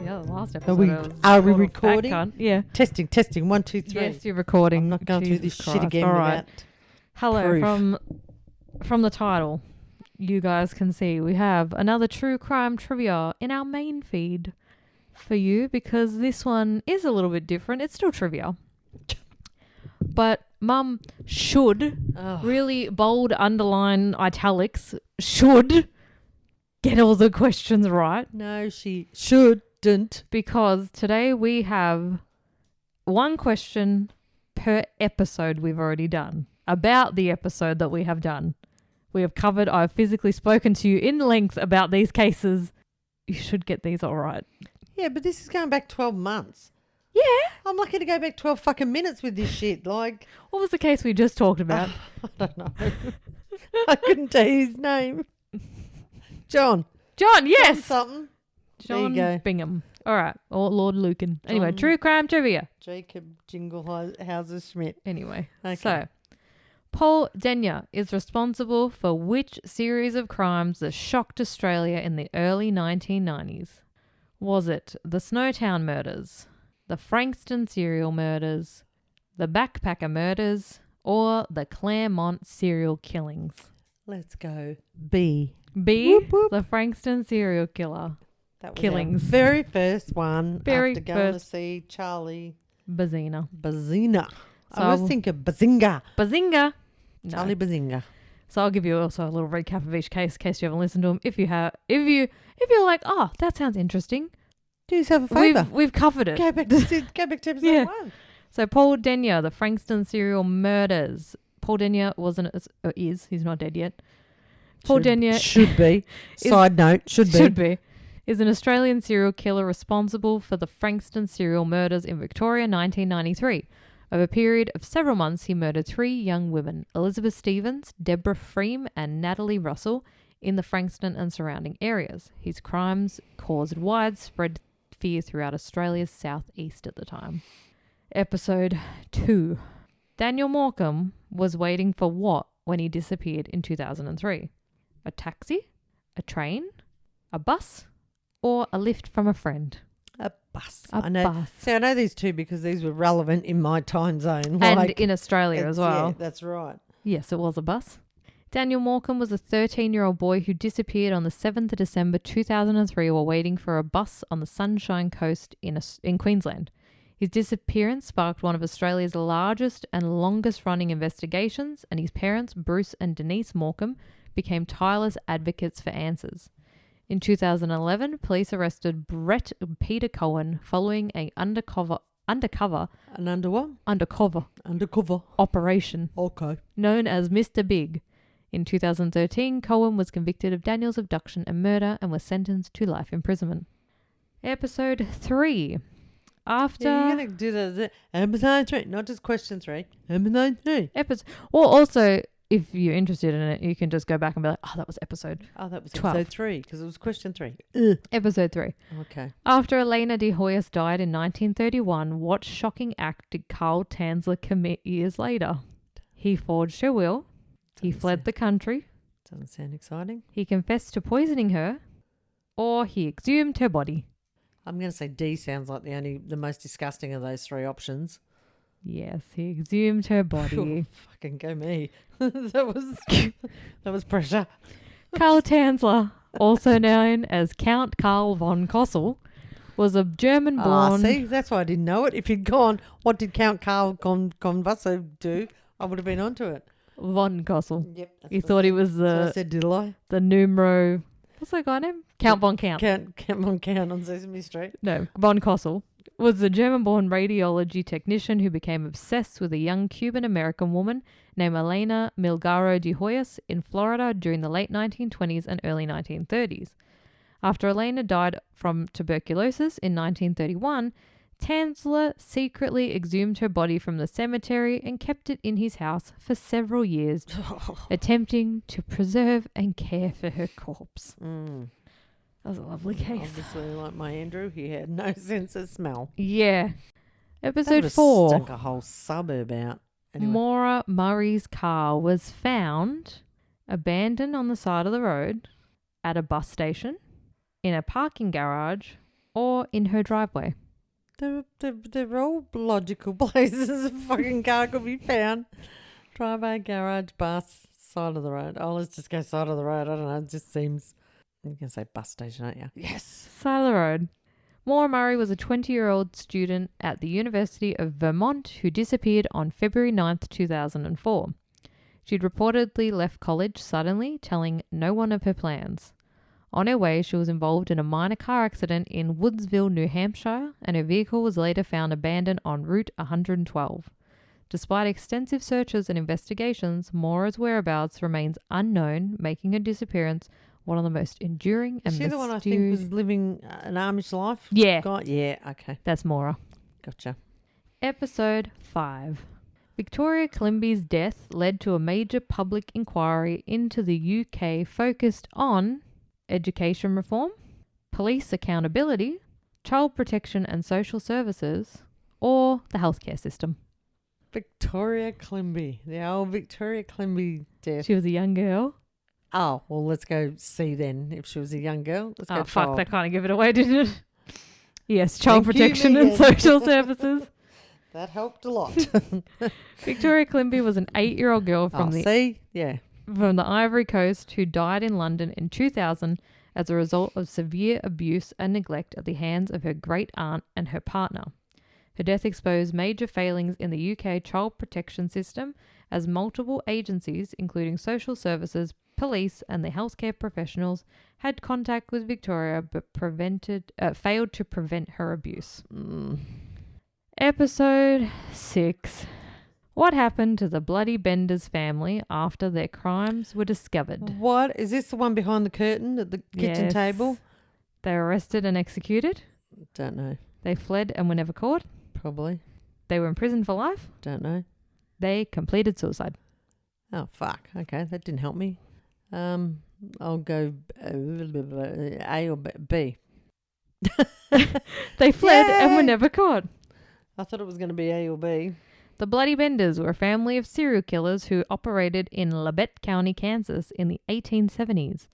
Yeah, the last Are we, episode. are we recording? Yeah. Testing. 1, 2, 3. Yes, you're recording. I'm not going through this shit again All without right. Hello, proof. from the title, you guys can see we have another true crime trivia in our main feed for you because this one is a little bit different. It's still trivia. But Mum should, really bold underline italics, should get all the questions right. No, she shouldn't. Because today we have one question per episode we've already done. About the episode that we have done. We have covered, I've physically spoken to you in length about these cases. You should get these all right. Yeah, but this is going back 12 months. Yeah. I'm lucky to go back 12 fucking minutes with this shit. Like, What was the case we just talked about? I don't know. I couldn't tell you his name. John, Yes. John something. John There you go. Bingham. All right. Or Lord Lucan. Anyway, John- true crime trivia. Jacob Jinglehauser Schmidt. Anyway. Okay. So, Paul Denyer is responsible for which series of crimes that shocked Australia in the early 1990s? Was it the Snowtown murders, the Frankston serial murders, the Backpacker murders, or the Claremont serial killings? Let's go. B. B, Whoop, whoop. the Frankston serial killer. That was Killings. our very first one Very after going to first. see Charlie Bazina. Bazina. So I was thinking Bazinga. Bazinga. No. Charlie Bazinga. So I'll give you also a little recap of each case in case you haven't listened to them. If you're like, oh, that sounds interesting. Do yourself a favour. We've covered it. Go back to episode Yeah. 1. So Paul Denyer, the Frankston serial murders. Paul Denyer is, he's not dead yet. Paul Denyer should be. Side note, should be. Is an Australian serial killer responsible for the Frankston serial murders in Victoria 1993. Over a period of several months, he murdered 3 young women, Elizabeth Stevens, Deborah Freem and Natalie Russell, in the Frankston and surrounding areas. His crimes caused widespread fear throughout Australia's southeast at the time. Episode 2. Daniel Morecambe was waiting for what when he disappeared in 2003? A taxi? A train? A bus? Or a lift from a friend? A bus. A I know. bus. See, I know these two because these were relevant in my time zone. And Like, in Australia as well. Yeah, that's right. Yes, it was a bus. Daniel Morecambe was a 13-year-old boy who disappeared on the 7th of December 2003 while waiting for a bus on the Sunshine Coast in Queensland. His disappearance sparked one of Australia's largest and longest-running investigations, and his parents, Bruce and Denise Morecambe, became tireless advocates for answers. In 2011, police arrested Brett Peter Cohen following an undercover An under what? undercover Undercover. operation Okay. known as Mr. Big. In 2013, Cohen was convicted of Daniel's abduction and murder and was sentenced to life imprisonment. Episode 3. After... Yeah, you're going to do the episode 3, not just question 3. Episode 3. Or also, if you're interested in it, you can just go back and be like, oh, that was episode Oh, that was 12. episode 3 because it was question 3. Episode 3. Okay. After Elena de Hoyos died in 1931, what shocking act did Carl Tanzler commit years later? He forged her will. He fled the country. Doesn't sound exciting. He confessed to poisoning her. Or he exhumed her body. I'm going to say D sounds like the most disgusting of those 3 options. Yes, he exhumed her body. Fucking go me. that was pressure. Karl Tanzler, also known as Count Karl von Kossel, was a German-born... See, that's why I didn't know it. If he'd gone, what did Count Karl Convasso do? I would have been onto it. Von Kossel. Yep. You thought he was That's what I said, did I? the numero... What's that guy name? Count von Count. Count on Sesame Street. No, von Kossel was a German-born radiology technician who became obsessed with a young Cuban-American woman named Elena Milgaro de Hoyos in Florida during the late 1920s and early 1930s. After Elena died from tuberculosis in 1931, Tanzler secretly exhumed her body from the cemetery and kept it in his house for several years, attempting to preserve and care for her corpse. That was a lovely case. Obviously, like my Andrew, he had no sense of smell. Yeah. That Episode would've 4. stunk a whole suburb out. Anyway. Maura Murray's car was found abandoned on the side of the road, at a bus station, in a parking garage, or in her driveway. They're all logical places a fucking car could be found. Driveway, garage, bus, side of the road. Oh, let's just go side of the road. I don't know. It just seems... You can say bus station, aren't you? Yes. Side of the road. Maura Murray was a 20-year-old student at the University of Vermont who disappeared on February 9th, 2004. She'd reportedly left college suddenly, telling no one of her plans. On her way, she was involved in a minor car accident in Woodsville, New Hampshire, and her vehicle was later found abandoned on Route 112. Despite extensive searches and investigations, Maura's whereabouts remains unknown, making her disappearance one of the most enduring and Is she the one I think was living an Amish life? Yeah. God, yeah, okay. That's Maura. Gotcha. Episode 5. Victoria Climby's death led to a major public inquiry into the UK focused on education reform, police accountability, child protection and social services, or the healthcare system. Victoria Climby. The old Victoria Climby death. She was a young girl. Oh, well, let's go see then if she was a young girl. Let's go Oh, child. fuck, that kind of give it away, didn't it? Yes, child Thank you, protection and Megan. social services. That helped a lot. Victoria Climby was an 8-year-old girl from the Ivory Coast who died in London in 2000 as a result of severe abuse and neglect at the hands of her great aunt and her partner. Her death exposed major failings in the UK child protection system as multiple agencies, including social services, police and the healthcare professionals, had contact with Victoria but failed to prevent her abuse. Episode 6. What happened to the Bloody Benders family after their crimes were discovered? What? Is this the one behind the curtain at the kitchen Yes. table? They were arrested and executed. Don't know. They fled and were never caught. Probably. They were in prison for life. Don't know. They completed suicide. Oh, fuck. Okay, that didn't help me. I'll go A or B. They fled and were Yay! never caught. I thought it was going to be A or B. The Bloody Benders were a family of serial killers who operated in Labette County, Kansas in the 1870s.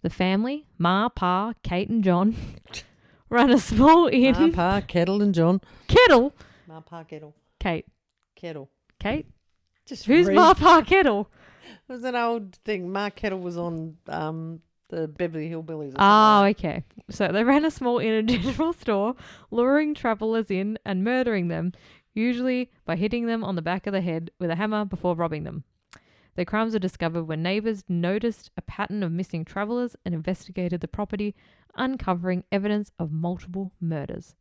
The family, Ma, Pa, Kate and John, ran a small inn. Ma, Pa, Kettle and John. Kettle? Ma, Pa, Kettle. Kate. Kettle. Kate? Just Who's read. Ma, Pa, Kettle? It was an old thing. Ma Kettle was on the Beverly Hillbillies. Or Oh, something okay. So they ran a small inn and general store, luring travellers in and murdering them, usually by hitting them on the back of the head with a hammer before robbing them. Their crimes were discovered when neighbours noticed a pattern of missing travellers and investigated the property, uncovering evidence of multiple murders.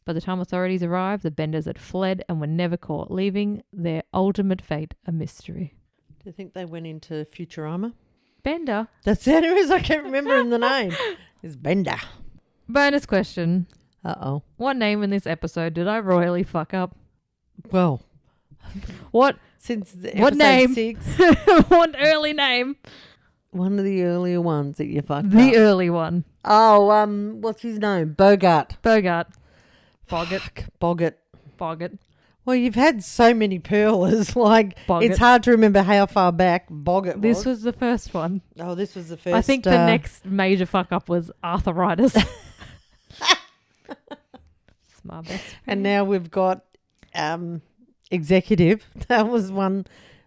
By the time authorities arrived, the Benders had fled and were never caught, leaving their ultimate fate a mystery. Do you think they went into Futurama? Bender. That's the only reason I kept remembering the name. Is Bender. Bonus question. Uh-oh. What name in this episode did I royally fuck up? Well, What since the What episode name? 6, what early name? one of the earlier ones that you fucked The up. early one. Oh, what's his name? Bogart. Bogart. Boggart. Fuck, Boggart. Boggart. Well, you've had so many pearlers, like, Boggart. it's hard to remember how far back Boggart This was the first one. Oh, this was the first. I think the next major fuck up was arthritis. It's my best friend. And now we've got Executive. That was one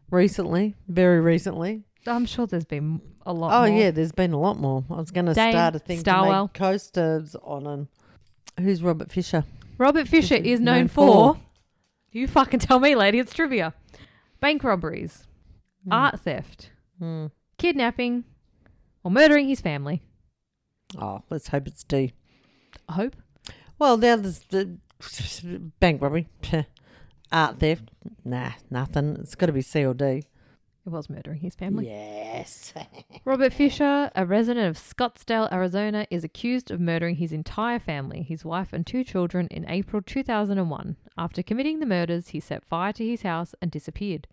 recently, very recently. I'm sure there's been a lot Oh, more. yeah, there's been a lot more. I was going to Dane start a thing to Starwell. make coasters on them. Who's Robert Fisher? Robert Fisher is known for... You fucking tell me, lady. It's trivia. Bank robberies. Art theft. Kidnapping. Or murdering his family. Oh, let's hope it's D. I hope. Well, now there's the bank robbery. Art theft. Nah, nothing. It's got to be C or D. It was murdering his family. Yes. Robert Fisher, a resident of Scottsdale, Arizona, is accused of murdering his entire family, his wife and 2 children, in April 2001. After committing the murders, he set fire to his house and disappeared,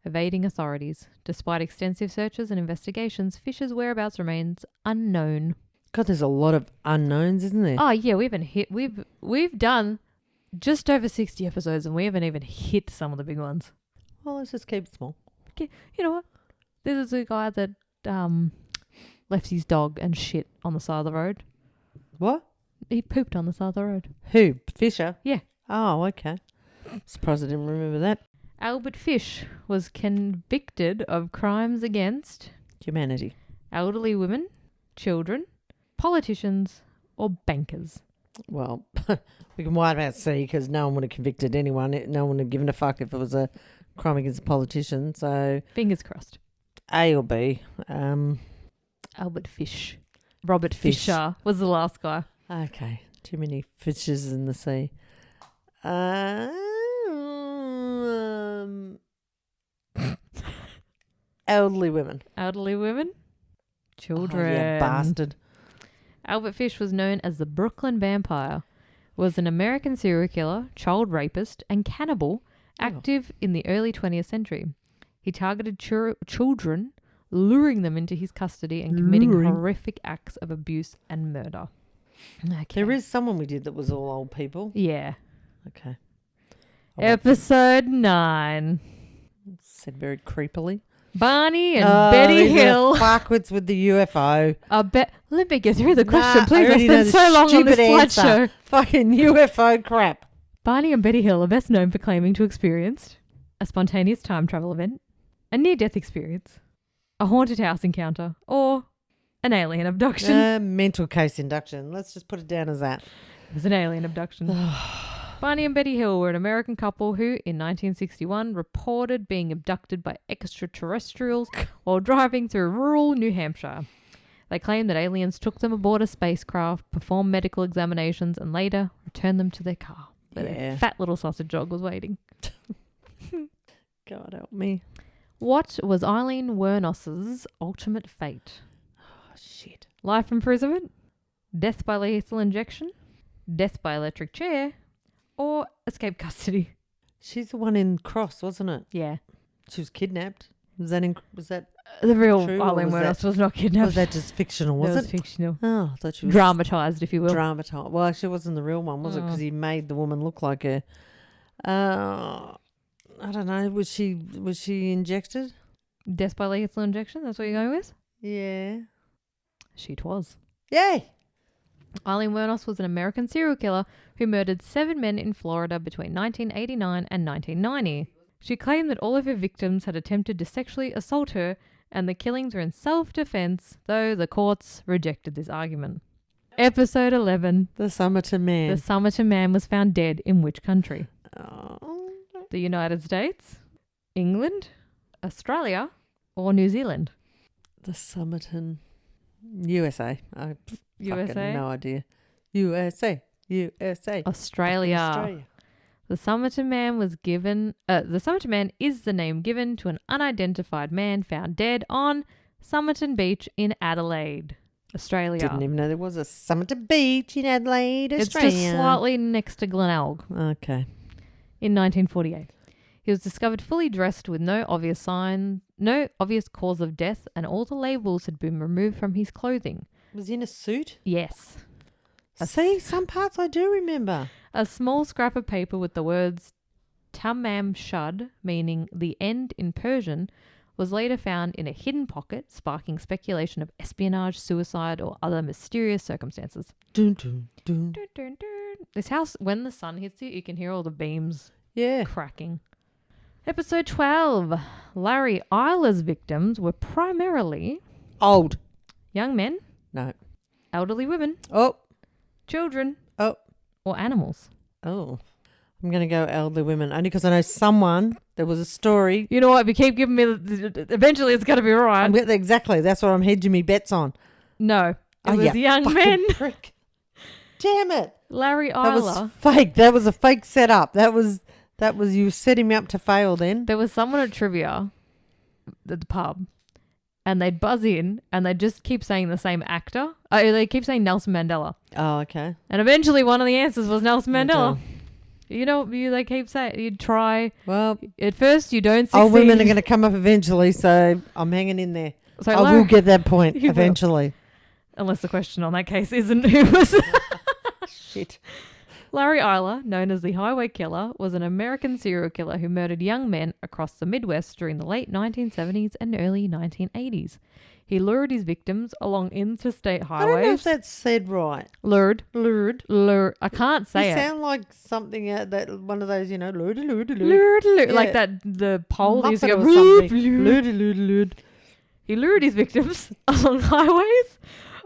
evading authorities. Despite extensive searches and investigations, Fisher's whereabouts remains unknown. God, there's a lot of unknowns, isn't there? Oh yeah, we've done just over 60 episodes and we haven't even hit some of the big ones. Well, let's just keep it small. Okay, you know what? This is a guy that left his dog and shit on the side of the road. What? He pooped on the side of the road. Who? Fisher? Yeah. Oh, okay. Surprised I didn't remember that. Albert Fish was convicted of crimes against Humanity. elderly women, children, politicians, or bankers. Well, we can wipe out C because no one would have convicted anyone. No one would have given a fuck if it was a crime against a politician. So Fingers crossed. A or B. Albert Fish. Robert Fish. Fisher was the last guy. Okay. Too many fishes in the sea. Elderly women. Elderly women, children. Oh, yeah, bastard. Albert Fish was known as the Brooklyn Vampire, was an American serial killer, child rapist, and cannibal active in the early 20th century. He targeted children, luring them into his custody and committing horrific acts of abuse and murder. Okay. There is someone we did that was all old people. Yeah. Okay. Episode 9. Said very creepily. Barney and Betty Hill. Backwards with the UFO. Let me get through the question, please. I already know spent the so long on this stupid slideshow. Fucking UFO crap. Barney and Betty Hill are best known for claiming to have experienced a spontaneous time travel event, a near-death experience, a haunted house encounter, or an alien abduction. Mental case induction. Let's just put it down as that. It was an alien abduction. Barney and Betty Hill were an American couple who, in 1961, reported being abducted by extraterrestrials while driving through rural New Hampshire. They claimed that aliens took them aboard a spacecraft, performed medical examinations, and later returned them to their car, where their fat little sausage dog was waiting. God help me. What was Eileen Wernos's ultimate fate? Oh, shit. Life imprisonment? Death by lethal injection? Death by electric chair? Or escape custody? She's the one in Cross, wasn't it? Yeah. She was kidnapped. Was that The real true, Eileen Wernos was not kidnapped. was that just fictional, was That was it? fictional. Oh, I thought she was Dramatised, if you will. dramatized. Well, actually, it wasn't the real one, was it? Because he made the woman look like her. I don't know. Was she injected? Death by lethal injection? That's what you're going with? Yeah. She was. Yay! Eileen Wernos was an American serial killer who murdered 7 men in Florida between 1989 and 1990. She claimed that all of her victims had attempted to sexually assault her and the killings were in self-defense, though the courts rejected this argument. Episode 11. The Somerton Man. The Somerton Man was found dead in which country? Oh. The United States, England, Australia, or New Zealand? The Somerton. USA. USA? Fucking no idea. USA. Australia. The Somerton Man was given. The Somerton Man is the name given to an unidentified man found dead on Somerton Beach in Adelaide, Australia. Didn't even know there was a Somerton Beach in Adelaide, Australia. It's just slightly next to Glenelg. Okay. In 1948, he was discovered fully dressed with no obvious cause of death, and all the labels had been removed from his clothing. Was he in a suit? Yes. See, some parts I do remember. A small scrap of paper with the words Tamam Shud, meaning the end in Persian, was later found in a hidden pocket, sparking speculation of espionage, suicide, or other mysterious circumstances. Dun, dun, dun. Dun, dun, dun. This house, when the sun hits it, you can hear all the beams cracking. Episode 12. Larry Eiler's victims were primarily old young men, no, elderly women, children, or animals. Oh, I'm going to go elderly women only because I know there was a story. You know what? If you keep giving me, eventually it's got to be right. Exactly. That's what I'm hedging me bets on. No. It was young men. Prick. Damn it. Larry Eiler. That was fake. That was a fake setup. That was you setting me up to fail then. There was someone at trivia at the pub and they'd buzz in and they'd just keep saying the same actor. They keep saying Nelson Mandela. Oh, okay. And eventually one of the answers was Nelson Mandela. You know, they keep saying, you'd try. Well, at first you don't succeed. Old women are going to come up eventually, so I'm hanging in there. So I will get that point eventually. Unless the question on that case isn't who was... Shit. Larry Eiler, known as the Highway Killer, was an American serial killer who murdered young men across the Midwest during the late 1970s and early 1980s. He lured his victims along interstate I don't know if highways. that's said right. Lured. Lured. I can't say You it. sound like something that one of those, lured. Lured. Yeah. Like that, the pole that used to Muppet go, or something. lured. Lured. He lured his victims along highways,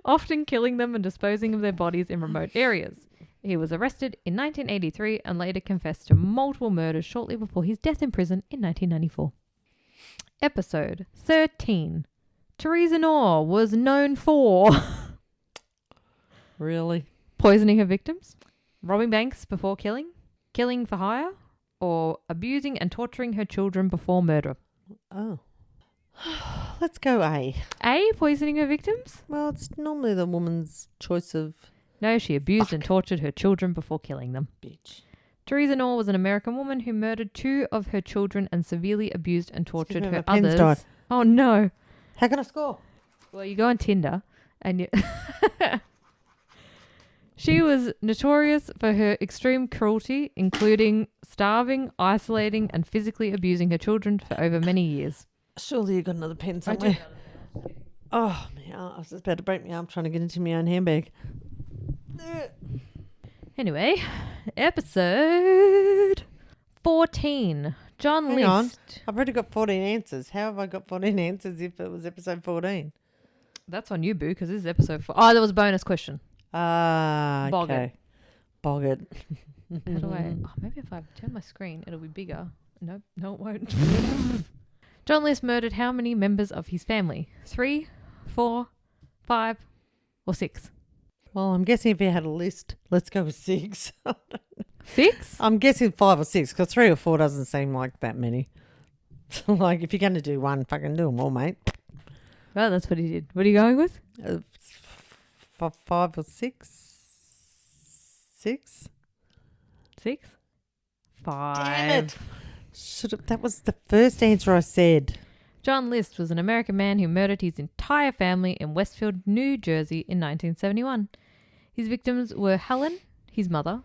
often killing them and disposing of their bodies in remote areas. He was arrested in 1983 and later confessed to multiple murders shortly before his death in prison in 1994. Episode 13. Theresa Knorr was known for Really? poisoning her victims, robbing banks before killing, killing for hire, or abusing and torturing her children before murder. Oh. Let's go A. A. Poisoning her victims? Well, it's normally the woman's choice of No, she abused and tortured her children before killing them. bitch. Theresa Knorr was an American woman who murdered 2 of her children and severely abused and tortured me, her my pen's others. died. Oh no. How can I score? Well, you go on Tinder and you She was notorious for her extreme cruelty, including starving, isolating, and physically abusing her children for over many years. Surely you got another pen somewhere. Oh, my arm. I was just about to break my arm trying to get into my own handbag. Anyway, episode 14. John Hang List. on. I've already got 14 answers. How have I got 14 answers if it was episode 14? That's on you, Boo, because this is episode 4. Oh, there was a bonus question. Ah, Bog okay. Bog it. How do I... Oh, maybe if I turn my screen, it'll be bigger. Nope, no, it won't. John List murdered how many members of his family? 3, 4, 5, or 6? Well, I'm guessing if you had a list, let's go with 6. 6? I'm guessing 5 or 6 because 3 or 4 doesn't seem like that many. Like, if you're going to do one, fucking do them all, mate. Well, that's what he did. What are you going with? 5 or 6? 6? 6? 5. Damn it. That was the first answer I said. John List was an American man who murdered his entire family in Westfield, New Jersey in 1971. His victims were Helen, his mother,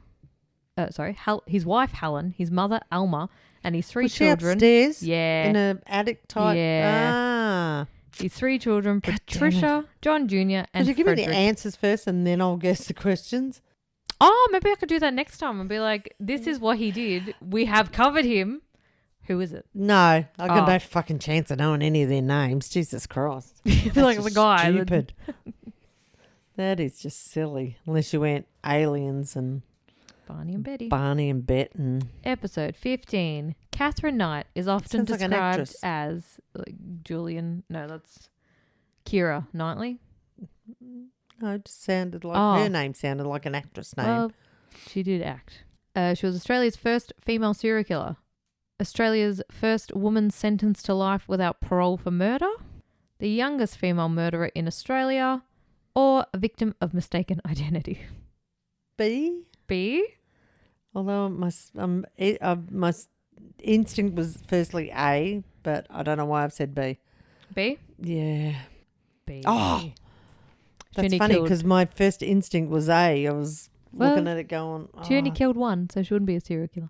his wife Helen, his mother Alma, and his 3 Was she children. upstairs? Yeah. In an attic type? Yeah. Ah. His 3 children, God damn Patricia, John Jr. and Could you give me Frederick. the answers first and then I'll guess the questions? Oh, maybe I could do that next time and be like, this is what he did. We have covered him. Who is it? No. I got Oh. no fucking chance of knowing any of their names. Jesus Christ. Like That's the just guy. that- Stupid. That is just silly. Unless you went aliens and Barney and Betty. Barney and Bet and... Episode 15. Catherine Knight is often Sounds like an described actress. as Julian. No, that's Keira Knightley. No, it just sounded like... Oh. Her name sounded like an actress name. Well, she did act. She was Australia's first female serial killer. Australia's first woman sentenced to life without parole for murder. The youngest female murderer in Australia. Or a victim of mistaken identity. B? B? Although my instinct was firstly A, but I don't know why I've said B. B? Yeah. B. Oh, that's She only funny killed- because my first instinct was A. I was looking at it going, She only oh. killed 1, so she wouldn't be a serial killer.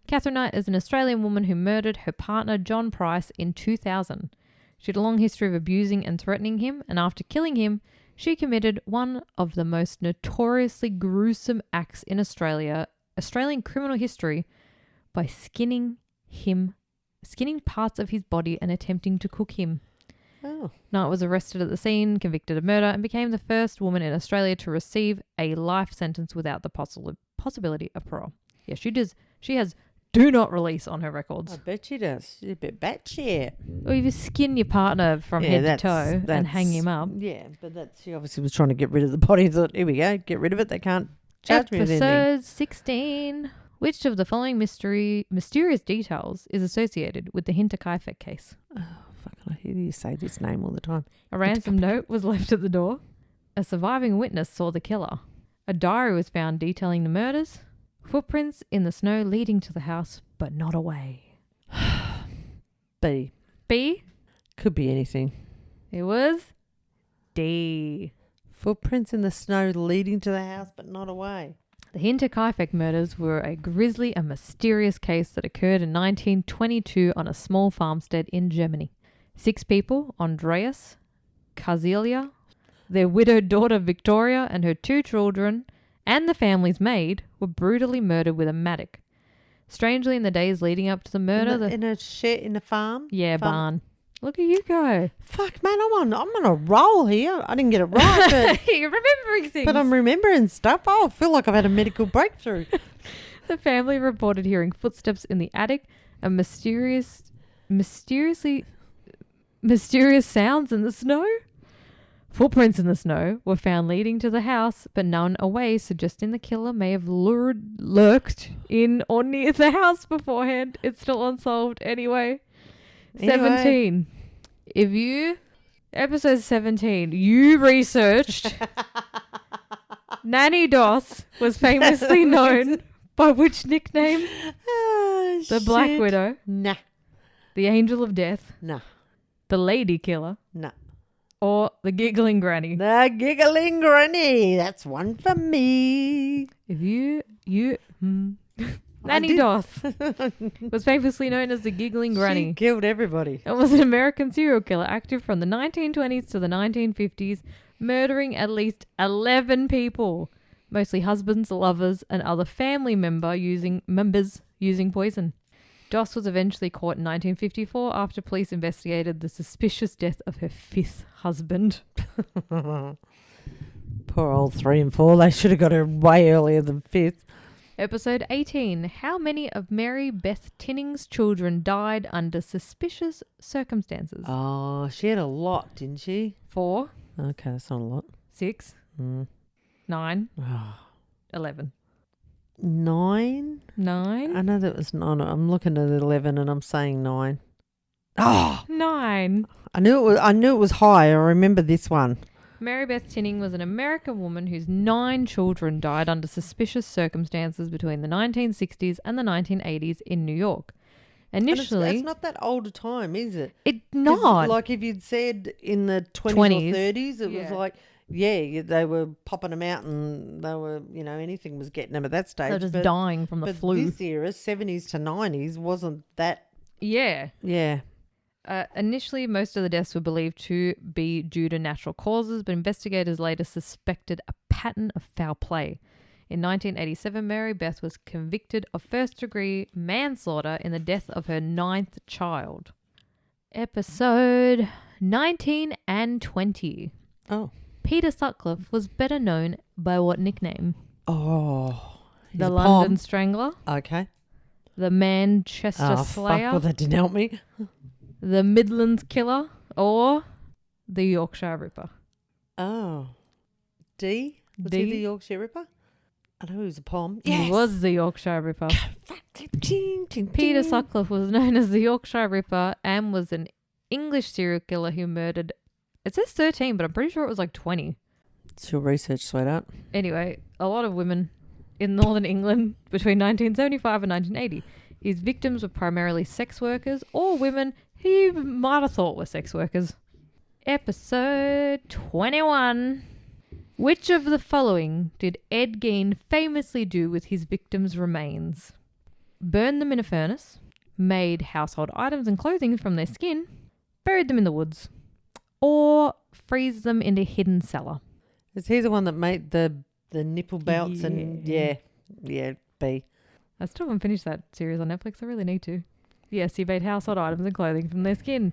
Catherine Knight is an Australian woman who murdered her partner John Price in 2000. She had a long history of abusing and threatening him, and after killing him, she committed one of the most notoriously gruesome acts in Australian criminal history, by skinning parts of his body and attempting to cook him. Oh. Knight was arrested at the scene, convicted of murder, and became the first woman in Australia to receive a life sentence without the possibility of parole. Yeah, she has do not release on her records. I bet she does. She's a bit batshit. Or you just skin your partner from head to toe and hang him up. Yeah, but she obviously was trying to get rid of the body. Thought, here we go, get rid of it. They can't charge me with anything. Episode 16. Which of the following mysterious details is associated with the Hinterkaifeck case? Oh, fuck, I hear you say this name all the time. A ransom note was left at the door. A surviving witness saw the killer. A diary was found detailing the murders. Footprints in the snow leading to the house, but not away. B. B? Could be anything. It was D. Footprints in the snow leading to the house, but not away. The Hinterkaifeck murders were a grisly and mysterious case that occurred in 1922 on a small farmstead in Germany. 6 people, Andreas, Kazilia, their widowed daughter Victoria, and her 2 children, and the family's maid were brutally murdered with a mattock. Strangely, in the days leading up to the murder... In a shed, in a farm? Yeah, barn. Look at you go. Fuck, man, I'm on a roll here. I didn't get it right, but... You're remembering things. But I'm remembering stuff. Oh, I feel like I've had a medical breakthrough. The family reported hearing footsteps in the attic and mysterious sounds in the snow. Footprints in the snow were found leading to the house, but none away, suggesting the killer may have lurked in or near the house beforehand. It's still unsolved anyway. 17. Episode 17, you researched Nanny Doss was famously known by which nickname? The Black Widow. Nah. The Angel of Death. Nah. The Lady Killer. Nah. Or the Giggling Granny. The Giggling Granny. That's one for me. Nanny Doss was famously known as the Giggling Granny. She killed everybody. It was an American serial killer active from the 1920s to the 1950s, murdering at least 11 people, mostly husbands, lovers, and other family members using poison. Doss was eventually caught in 1954 after police investigated the suspicious death of her 5th husband. Poor old 3 and 4. They should have got her way earlier than 5th. Episode 18. How many of Mary Beth Tinning's children died under suspicious circumstances? Oh, she had a lot, didn't she? 4. Okay, that's not a lot. 6. 9. 11. 9? 9? I know that was 9. I'm looking at 11 and I'm saying 9. Oh! 9. I knew it was high. I remember this one. Mary Beth Tinning was an American woman whose 9 children died under suspicious circumstances between the 1960s and the 1980s in New York. Initially... It's not that old a time, is it? It's not. Like if you'd said in the 20s or 30s, it was like, they were popping them out and they were, anything was getting them at that stage. They're just dying from the flu. But this era, 70s to 90s, wasn't that... Yeah. Yeah. Initially, most of the deaths were believed to be due to natural causes, but investigators later suspected a pattern of foul play. In 1987, Mary Beth was convicted of first-degree manslaughter in the death of her 9th child. Episode 19 and 20. Oh. Peter Sutcliffe was better known by what nickname? Oh. The London Strangler. Okay. The Manchester Slayer. Fuck, well, that didn't help me. The Midlands Killer, or the Yorkshire Ripper. Oh. D? Was he the Yorkshire Ripper? I know he was a pom. Yes. He was the Yorkshire Ripper. Peter Sutcliffe was known as the Yorkshire Ripper and was an English serial killer who murdered, it says 13, but I'm pretty sure it was like 20. It's your research, sweetheart. Anyway, a lot of women in northern England between 1975 and 1980. His victims were primarily sex workers or women he might have thought were sex workers. Episode 21. Which of the following did Ed Gein famously do with his victims' remains? Burned them in a furnace, made household items and clothing from their skin, buried them in the woods, or freeze them in a hidden cellar? Is he the one that made the nipple belts and... Yeah, B. I still haven't finished that series on Netflix. I really need to. Yes, he made household items and clothing from their skin.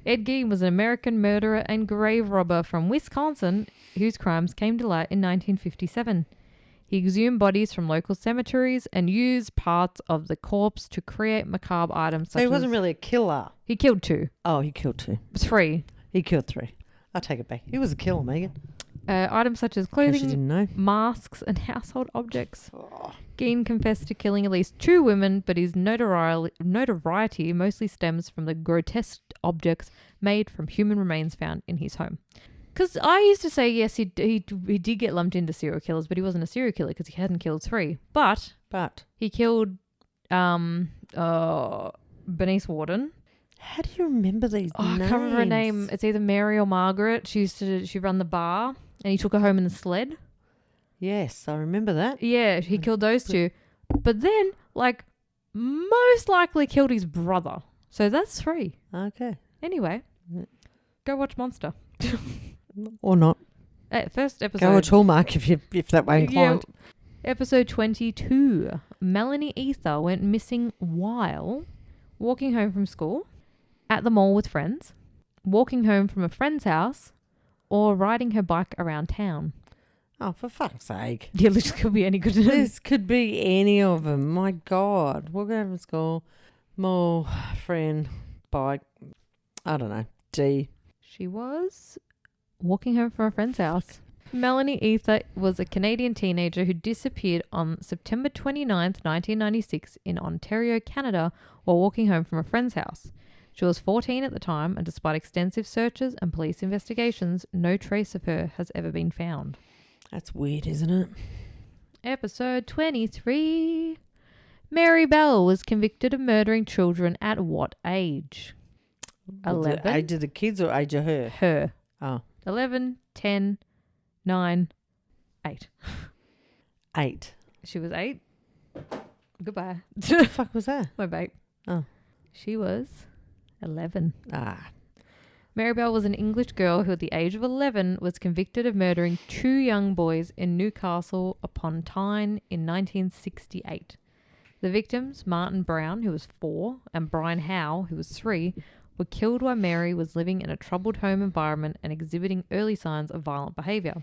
Ed Gein was an American murderer and grave robber from Wisconsin whose crimes came to light in 1957. He exhumed bodies from local cemeteries and used parts of the corpse to create macabre items such as... So he wasn't really a killer. He killed 2. Oh, he killed 2. 3. He killed 3. I'll take it back. He was a killer, Megan. Items such as clothing, masks, and household objects. Oh. Gein confessed to killing at least 2 women, but his notoriety mostly stems from the grotesque objects made from human remains found in his home. Because I used to say, yes, he did get lumped into serial killers, but he wasn't a serial killer because he hadn't killed 3. But he killed Bernice Warden. How do you remember these names? I can't remember her name. It's either Mary or Margaret. She ran the bar and he took her home in the sled. Yes, I remember that. Yeah, he killed those 2. But then, most likely killed his brother. So that's 3. Okay. Anyway, go watch Monster. Or not. First episode. Go watch Hallmark if that way inclined. Episode 22. Melanie Ether went missing while walking home from school, at the mall with friends, walking home from a friend's house, or riding her bike around town. Oh, for fuck's sake. Yeah, this could be any good. This could be any of them. My God. Walking home from school, mall, friend, bike. I don't know. D. She was walking home from a friend's house. Melanie Ether was a Canadian teenager who disappeared on September 29th, 1996 in Ontario, Canada, while walking home from a friend's house. She was 14 at the time, and despite extensive searches and police investigations, no trace of her has ever been found. That's weird, isn't it? Episode 23. Mary Bell was convicted of murdering children at what age? 11. Age of the kids or age of her? Her. Oh. 11, 10, 9, 8. 8. She was 8. Goodbye. What the fuck was that? My babe. Oh. She was 11. Ah. Mary Bell was an English girl who at the age of 11 was convicted of murdering 2 young boys in Newcastle upon Tyne in 1968. The victims, Martin Brown, who was 4, and Brian Howe, who was 3, were killed while Mary was living in a troubled home environment and exhibiting early signs of violent behaviour.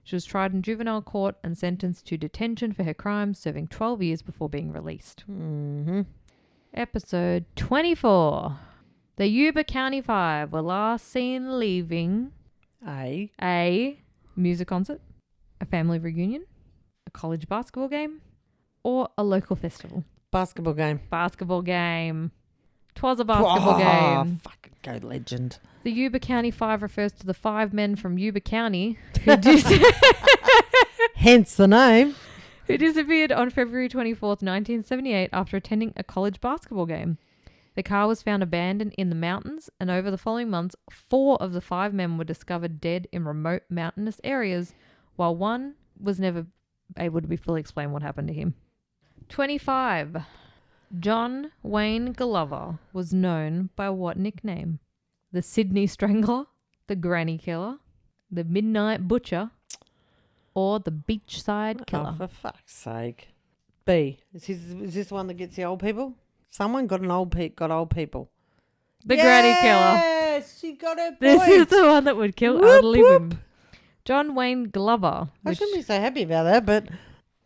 She was tried in juvenile court and sentenced to detention for her crimes, serving 12 years before being released. Mm-hmm. Episode 24. The Yuba County Five were last seen leaving a music concert, a family reunion, a college basketball game, or a local festival. Basketball game. Basketball game. 'Twas a basketball game. Fucking go legend. The Yuba County Five refers to the 5 men from Yuba County Hence the name. who disappeared on February 24th, 1978 after attending a college basketball game. The car was found abandoned in the mountains, and over the following months, 4 of the 5 men were discovered dead in remote mountainous areas, while one was never able to be fully explained what happened to him. 25. John Wayne Glover was known by what nickname? The Sydney Strangler, the Granny Killer, the Midnight Butcher, or the Beachside Killer? Oh, for fuck's sake. B. Is this the one that gets the old people? Someone got old people. The Granny Killer. Yes, she got her point. This is the one that would kill elderly women. John Wayne Glover. I shouldn't be so happy about that, but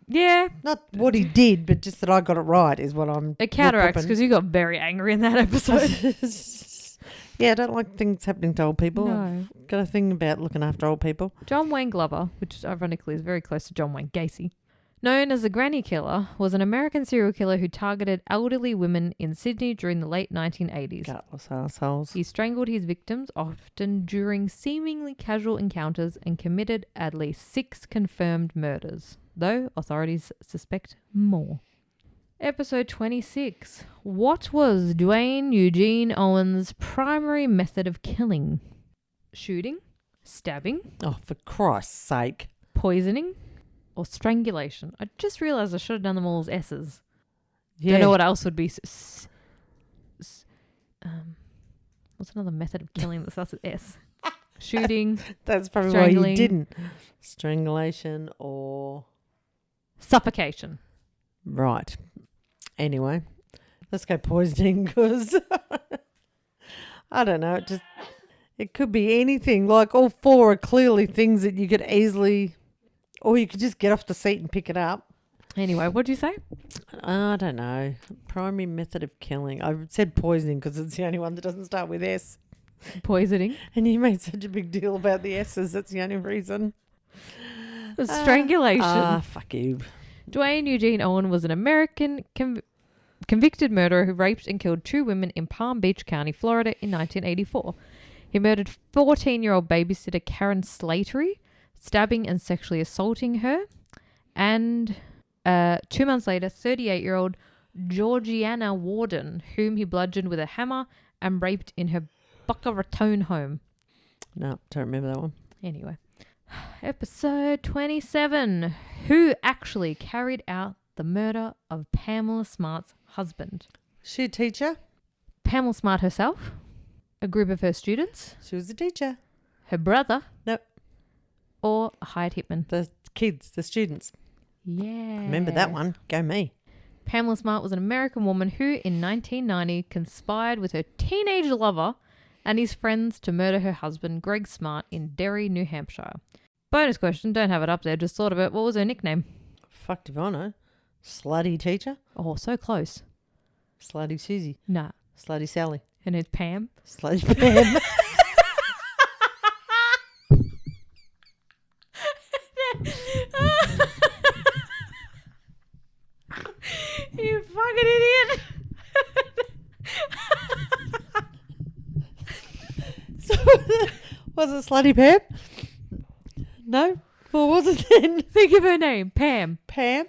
Yeah. not what he did, but just that I got it right is what I'm... It counteracts because you got very angry in that episode. Yeah, I don't like things happening to old people. No. I've got a thing about looking after old people. John Wayne Glover, which ironically is very close to John Wayne Gacy, known as the Granny Killer, was an American serial killer who targeted elderly women in Sydney during the late 1980s. Gutless assholes. He strangled his victims, often during seemingly casual encounters, and committed at least 6 confirmed murders, though authorities suspect more. Episode 26. What was Dwayne Eugene Owen's primary method of killing? Shooting, stabbing, Oh, for Christ's sake. poisoning, or strangulation? I just realised I should have done them all as S's. Yeah. Don't know what else would be. What's another method of killing that starts with S? Shooting, That's probably strangling. why you didn't. Strangulation or... suffocation. Right. Anyway, let's go poisoning because I don't know. It could be anything. Like all 4 are clearly things that you could easily, or you could just get off the seat and pick it up. Anyway, what'd you say? I don't know. Primary method of killing. I said poisoning because it's the only one that doesn't start with S. Poisoning. And you made such a big deal about the S's. That's the only reason. Strangulation. Fuck you. Dwayne Eugene Owen was an American convicted murderer who raped and killed 2 women in Palm Beach County, Florida in 1984. He murdered 14-year-old babysitter Karen Slattery, stabbing and sexually assaulting her. And 2 months later, 38-year-old Georgiana Warden, whom he bludgeoned with a hammer and raped in her Boca Raton home. No, don't remember that one. Anyway. Episode 27. Who actually carried out the murder of Pamela Smart's husband? She a teacher? Pamela Smart herself, a group of her students, She was a teacher. her brother, Nope. or a hired hitman? The kids, the students. Yeah. Remember that one? Go me. Pamela Smart was an American woman who, in 1990, conspired with her teenage lover and his friends to murder her husband, Greg Smart, in Derry, New Hampshire. Bonus question, don't have it up there, just thought of it. What was her nickname? Fuck if I know. Slutty teacher? Oh, so close. Slutty Susie? Nah. Slutty Sally? Her name's Pam. Slutty Pam? You fucking idiot. So, was it Slutty Pam? No? What was it then? Think of her name, Pam. Pam?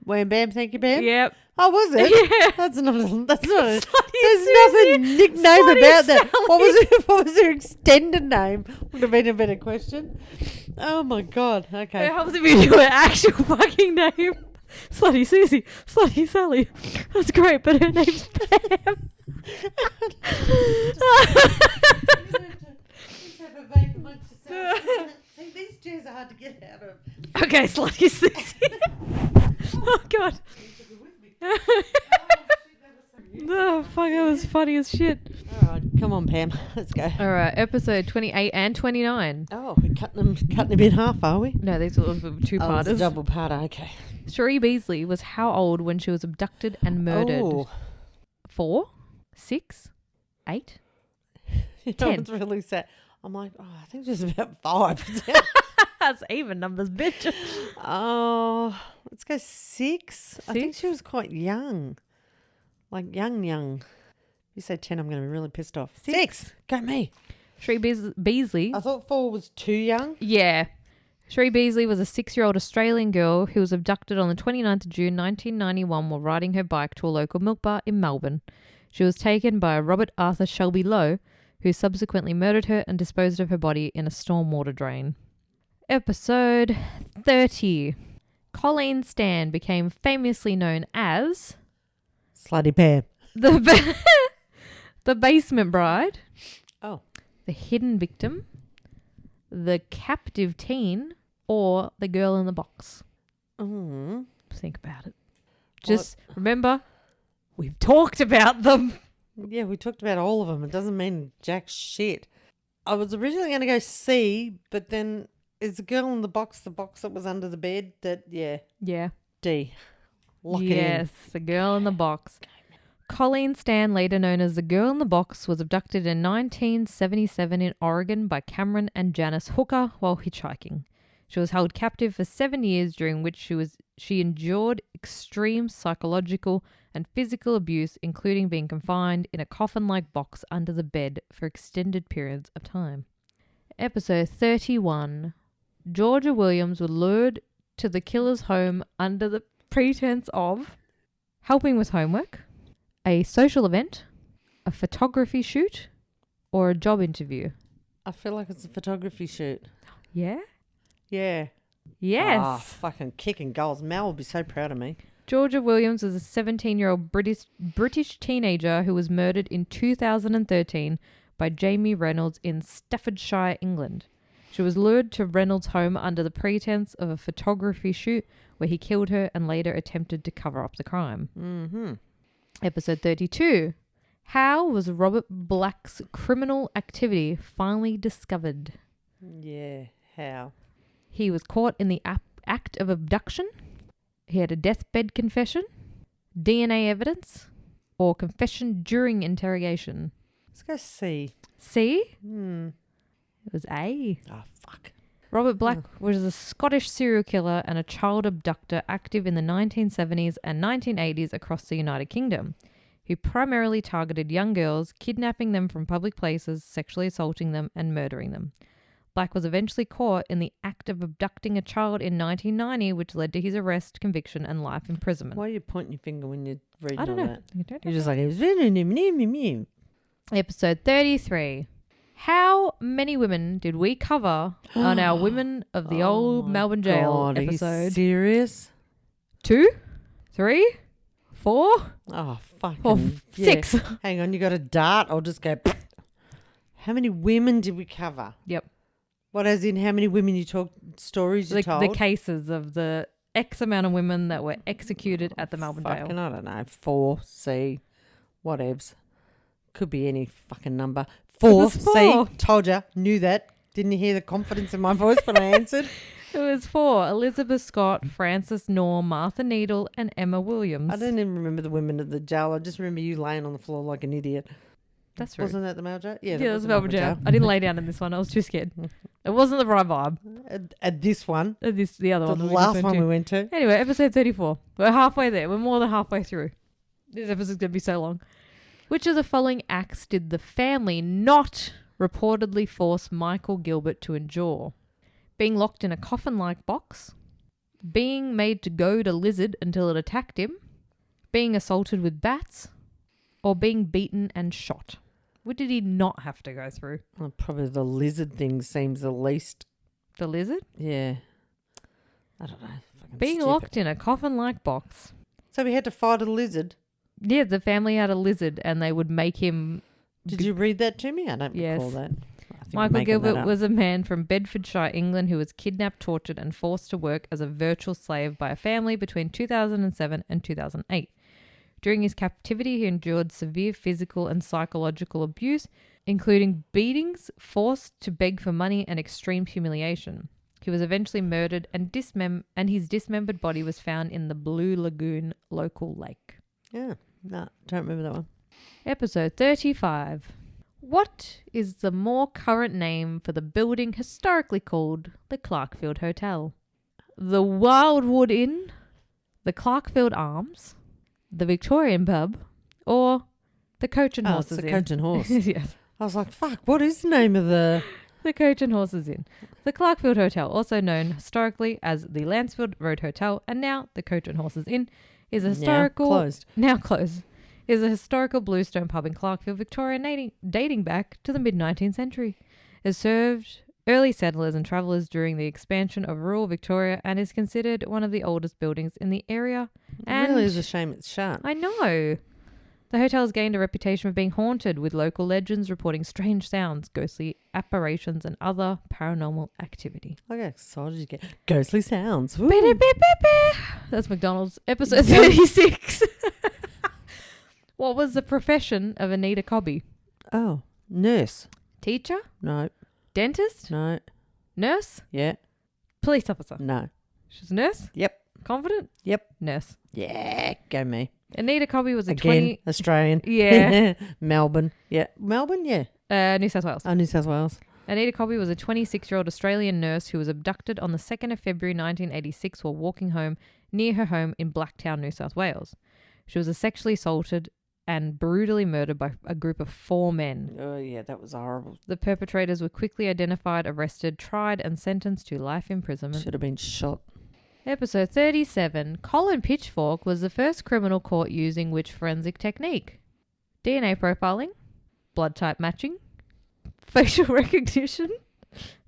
Wham Bam, thank you, Pam? Yep. Oh, was it? Yeah. That's not a, there's Slutty nothing nickname Slutty about that. Sally. What was her extended name? Would have been a better question. Oh my God. Okay. It helps if you do her actual fucking name. Slutty Susie. Slutty Sally. That's great, but her name's Pam. See, these chairs are hard to get out of. Okay, Slutty Susie. Oh, God. Oh, fuck, that was funny as shit. All right, come on, Pam. Let's go. All right, episode 28 and 29. Oh, we're cutting them in half, are we? No, these are two Oh, it's a parters. double parter. Okay. Cherie Beasley was how old when she was abducted and murdered? Oh, 4, 6, 8? you know 10. what's really sad? I'm like, oh, I think she's about 5. That's even numbers, bitch. Oh, let's go 6. I think 6? she was quite young. Like young. You say 10, I'm going to be really pissed off. 6. Go me. Cherie Beasley. I thought 4 was too young. Yeah. Cherie Beasley was a 6-year-old Australian girl who was abducted on the 29th of June 1991 while riding her bike to a local milk bar in Melbourne. She was taken by Robert Arthur Shelby Lowe, who subsequently murdered her and disposed of her body in a stormwater drain. Episode 30. Colleen Stan became famously known as Slutty Pam. the Basement Bride, Oh. the Hidden Victim, the Captive Teen, or the Girl in the Box. Mm. Think about it. Just remember, we've talked about them. Yeah, we talked about all of them. It doesn't mean jack shit. I was originally going to go C, but then is the girl in the box that was under the bed? Yeah. D. Lock it in. Yes, the Girl in the Box. Colleen Stan, later known as the Girl in the Box, was abducted in 1977 in Oregon by Cameron and Janice Hooker while hitchhiking. She was held captive for 7 years, during which she endured extreme psychological and physical abuse, including being confined in a coffin-like box under the bed for extended periods of time. Episode 31. Georgia Williams was lured to the killer's home under the pretense of helping with homework, a social event, a photography shoot, or a job interview. I feel like it's a photography shoot. Yeah? Yeah. Yes. Oh, fucking kicking goals. Mal will be so proud of me. Georgia Williams was a 17-year-old British teenager who was murdered in 2013 by Jamie Reynolds in Staffordshire, England. She was lured to Reynolds' home under the pretense of a photography shoot where he killed her and later attempted to cover up the crime. Mm-hmm. Episode 32. How was Robert Black's criminal activity finally discovered? Yeah, how? He was caught in the act of abduction. He had a deathbed confession, DNA evidence, or confession during interrogation. Let's go C. C? Hmm. It was A. Oh, fuck. Robert Black was a Scottish serial killer and a child abductor active in the 1970s and 1980s across the United Kingdom. He primarily targeted young girls, kidnapping them from public places, sexually assaulting them, and murdering them. Black was eventually caught in the act of abducting a child in 1990, which led to his arrest, conviction, and life imprisonment. Why are you pointing your finger when you're reading I don't all know. that? You're just like, it was... Episode 33. How many women did we cover on our Women of the Old Melbourne Jail God, episode? Are you serious? 2, 3, 4, Oh, fucking... or 6. Hang on, you got a dart? I'll just go... How many women did we cover? Yep. What, as in how many women stories you told? The cases of the X amount of women that were executed at the Melbourne Fucking, jail. I don't know. 4, C, whatevs. Could be any fucking number. 4, was 4. C, told ya, knew that. Didn't hear the confidence in my voice when I answered. It was 4. Elizabeth Scott, Frances Knorr, Martha Needle, and Emma Williams. I don't even remember the women at the jail. I just remember you laying on the floor like an idiot. That's right. Wasn't that the Melbourne jail? Yeah, that was the Melbourne jail. I didn't lay down in this one. I was too scared. It wasn't the right vibe. At this one. The other one. The last one we went to. Anyway, episode 34. We're halfway there. We're more than halfway through. This episode's going to be so long. Which of the following acts did the family not reportedly force Michael Gilbert to endure? Being locked in a coffin-like box, being made to goad a lizard until it attacked him, being assaulted with bats, or being beaten and shot. What did he not have to go through? Oh, probably the lizard thing seems the least. The lizard? Yeah. I don't know. Fucking Being stupid. locked in a coffin-like box. So we had to fight a lizard. Yeah, the family had a lizard and they would make him... Did you read that to me? I don't recall that. I think I'm Michael making that Gilbert up. was a man from Bedfordshire, England, who was kidnapped, tortured and forced to work as a virtual slave by a family between 2007 and 2008. During his captivity, he endured severe physical and psychological abuse, including beatings, forced to beg for money and extreme humiliation. He was eventually murdered and his dismembered body was found in the Blue Lagoon local lake. Yeah. No, don't remember that one. Episode 35. What is the more current name for the building historically called the Clarkfield Hotel? The Wildwood Inn, the Clarkfield Arms, the Victorian Pub, or the Coach and Horses it's the Inn? Coach and Horse. Yes. I was like, fuck, what is the name of the... The Coach and Horses Inn. The Clarkfield Hotel, also known historically as the Lansfield Road Hotel and now the Coach and Horses Inn, is a historical... Now closed. Is a historical bluestone pub in Clarkfield, Victoria, dating back to the mid-19th century. It served early settlers and travellers during the expansion of rural Victoria and is considered one of the oldest buildings in the area. It really is a shame it's shut. I know. The hotel has gained a reputation of being haunted, with local legends reporting strange sounds, ghostly apparitions and other paranormal activity. I got excited to get ghostly sounds. Woo. That's McDonald's. Episode 36. What was the profession of Anita Cobby? Oh, nurse. Teacher? No. Dentist? No. Nurse? Yeah. Police officer? No. She's a nurse? Yep. Confident? Yep. Nurse. Yeah. Go me. Anita Cobby was a Again, Australian. Yeah. Melbourne. Yeah. Melbourne, yeah. New South Wales. Oh, New South Wales. Anita Cobby was a 26-year-old Australian nurse who was abducted on the 2nd of February 1986 while walking home near her home in Blacktown, New South Wales. She was sexually assaulted and brutally murdered by a group of 4 men. Oh, yeah, that was horrible. The perpetrators were quickly identified, arrested, tried and sentenced to life imprisonment. Should have been shot. Episode 37. Colin Pitchfork was the first criminal caught using which forensic technique? DNA profiling, blood type matching, facial recognition,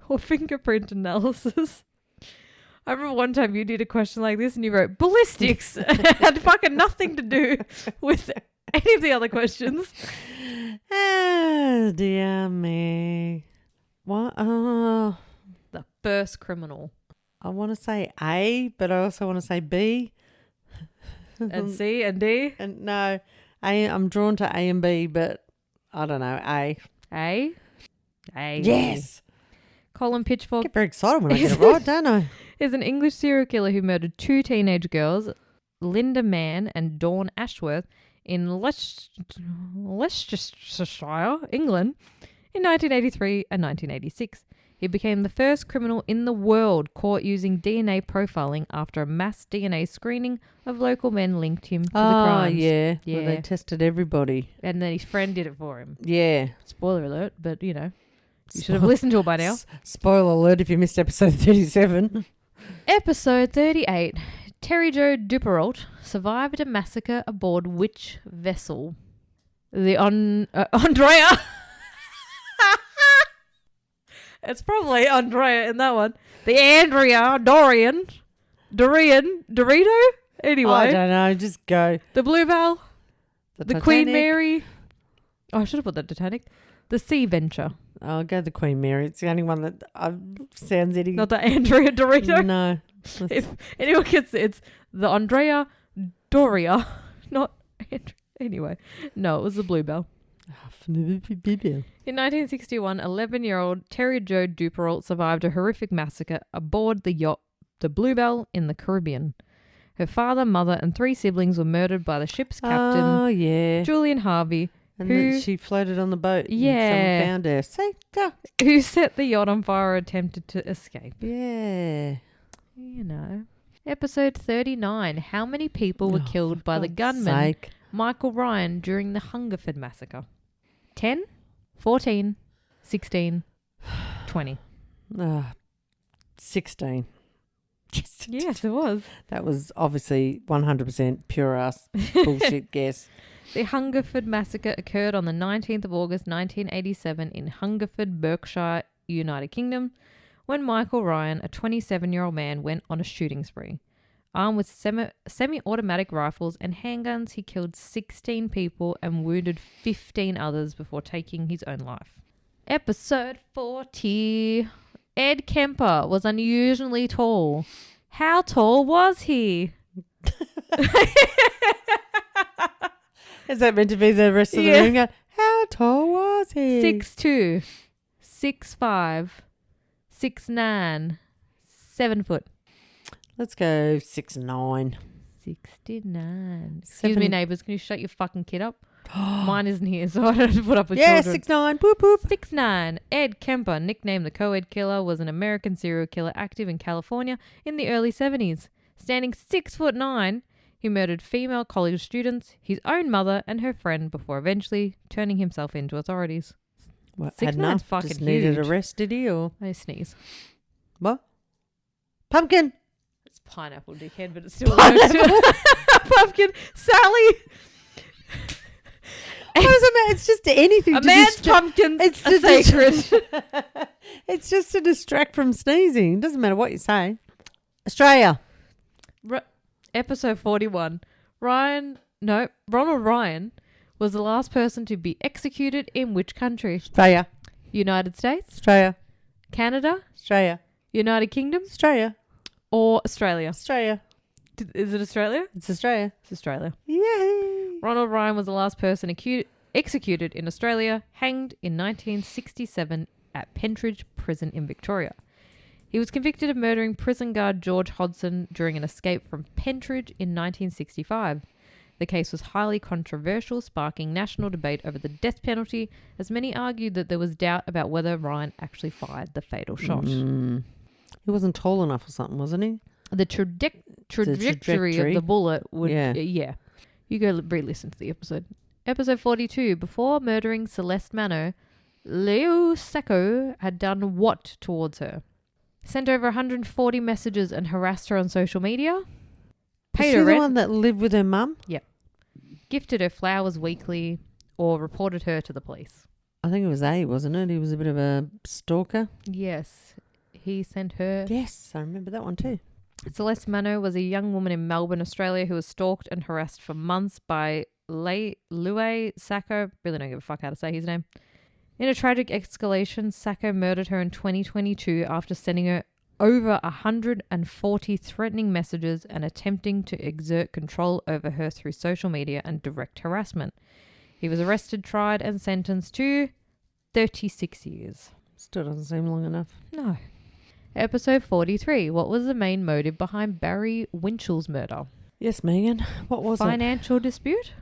or fingerprint analysis? I remember one time you did a question like this and you wrote ballistics. It had fucking nothing to do with any of the other questions. Oh, dear me. What? The first criminal. I want to say A, but I also want to say B. And C and D? And no, I'm drawn to A and B, but I don't know. A. A? A. Yes. Colin I Pitchfork get very excited when I get it right, don't I? is an English serial killer who murdered 2 teenage girls, Linda Mann and Dawn Ashworth, in Leicestershire, England, in 1983 and 1986. He became the first criminal in the world caught using DNA profiling after a mass DNA screening of local men linked him to the crimes. Yeah. Yeah. Well, they tested everybody. And then his friend did it for him. Yeah. Spoiler alert, but you know, you should have listened to it by now. Spoiler alert if you missed episode 37. Episode 38. Terry Jo Duperrault survived a massacre aboard which vessel? The Andrea. It's probably Andrea in that one. The Andrea, Dorito? Anyway. I don't know. Just go. The Bluebell. The Queen Titanic. Mary. Oh, I should have put the Titanic. The Sea Venture. I'll go the Queen Mary. It's the only one that sounds any. Not the Andrea Dorito. No. If anyone gets it, it's the Andrea Doria. Not Andrea. Anyway. No, it was the Bluebell. In 1961, 11-year-old Terry Jo Duperrault survived a horrific massacre aboard the yacht the Bluebell in the Caribbean. Her father, mother, and 3 siblings were murdered by the ship's captain, Oh, yeah. Julian Harvey, And then she floated on the boat. Yeah. And someone found her. See? Go. who set the yacht on fire or attempted to escape. Yeah. You know. Episode 39. How many people were killed by the gunman Michael Ryan during the Hungerford massacre? 10, 14, 16, 20. 16. Yes, it was. That was obviously 100% pure ass bullshit guess. The Hungerford massacre occurred on the 19th of August 1987 in Hungerford, Berkshire, United Kingdom, when Michael Ryan, a 27-year-old man, went on a shooting spree. Armed with semi-automatic rifles and handguns, he killed 16 people and wounded 15 others before taking his own life. Episode 40. Ed Kemper was unusually tall. How tall was he? Is that meant to be the rest of the room? How tall was he? 6'2", 6'5", 6'9", 7 foot. Let's go 6'9". 69. Excuse me, neighbours. Can you shut your fucking kid up? Mine isn't here, so I don't have to put up with children. 6'9". Boop boop. 6'9". Ed Kemper, nicknamed the Co-Ed Killer, was an American serial killer active in California in the early 70s. Standing 6'9", he murdered female college students, his own mother, and her friend before eventually turning himself in to authorities. What, 6'9" had enough? fucking Just needed huge. a rest, did he? Or I sneeze. what? Pumpkin. It's pineapple, dickhead, but it still works. Pumpkin. Sally. What does it matter? It's just anything. A man's pumpkins It's are just sacred. It's just to distract from sneezing. Doesn't matter what you say. Australia. Episode 41. Ronald Ryan was the last person to be executed in which country? Australia. United States? Australia. Canada? Australia. United Kingdom? Australia. Or Australia? Australia. Is it Australia? It's Australia. It's Australia. Yay. Ronald Ryan was the last person executed in Australia, hanged in 1967 at Pentridge Prison in Victoria. He was convicted of murdering prison guard George Hodson during an escape from Pentridge in 1965. The case was highly controversial, sparking national debate over the death penalty, as many argued that there was doubt about whether Ryan actually fired the fatal shot. He wasn't tall enough or something, wasn't he? The trajectory of the bullet would... Yeah. You go re-listen to the episode. Episode 42. Before murdering Celeste Mano, Leo Sacco had done what towards her? Sent over 140 messages and harassed her on social media. Is she the one that lived with her mum? Yep. Gifted her flowers weekly or reported her to the police. I think it was A, wasn't it? He was a bit of a stalker. Yes. He sent her... Yes, I remember that one too. Celeste Mano was a young woman in Melbourne, Australia, who was stalked and harassed for months by Leo Sacco. Really don't give a fuck how to say his name. In a tragic escalation, Sacco murdered her in 2022 after sending her over 140 threatening messages and attempting to exert control over her through social media and direct harassment. He was arrested, tried, and sentenced to 36 years. Still doesn't seem long enough. No. Episode 43. What was the main motive behind Barry Winchell's murder? Yes, Megan. What was it? Financial dispute?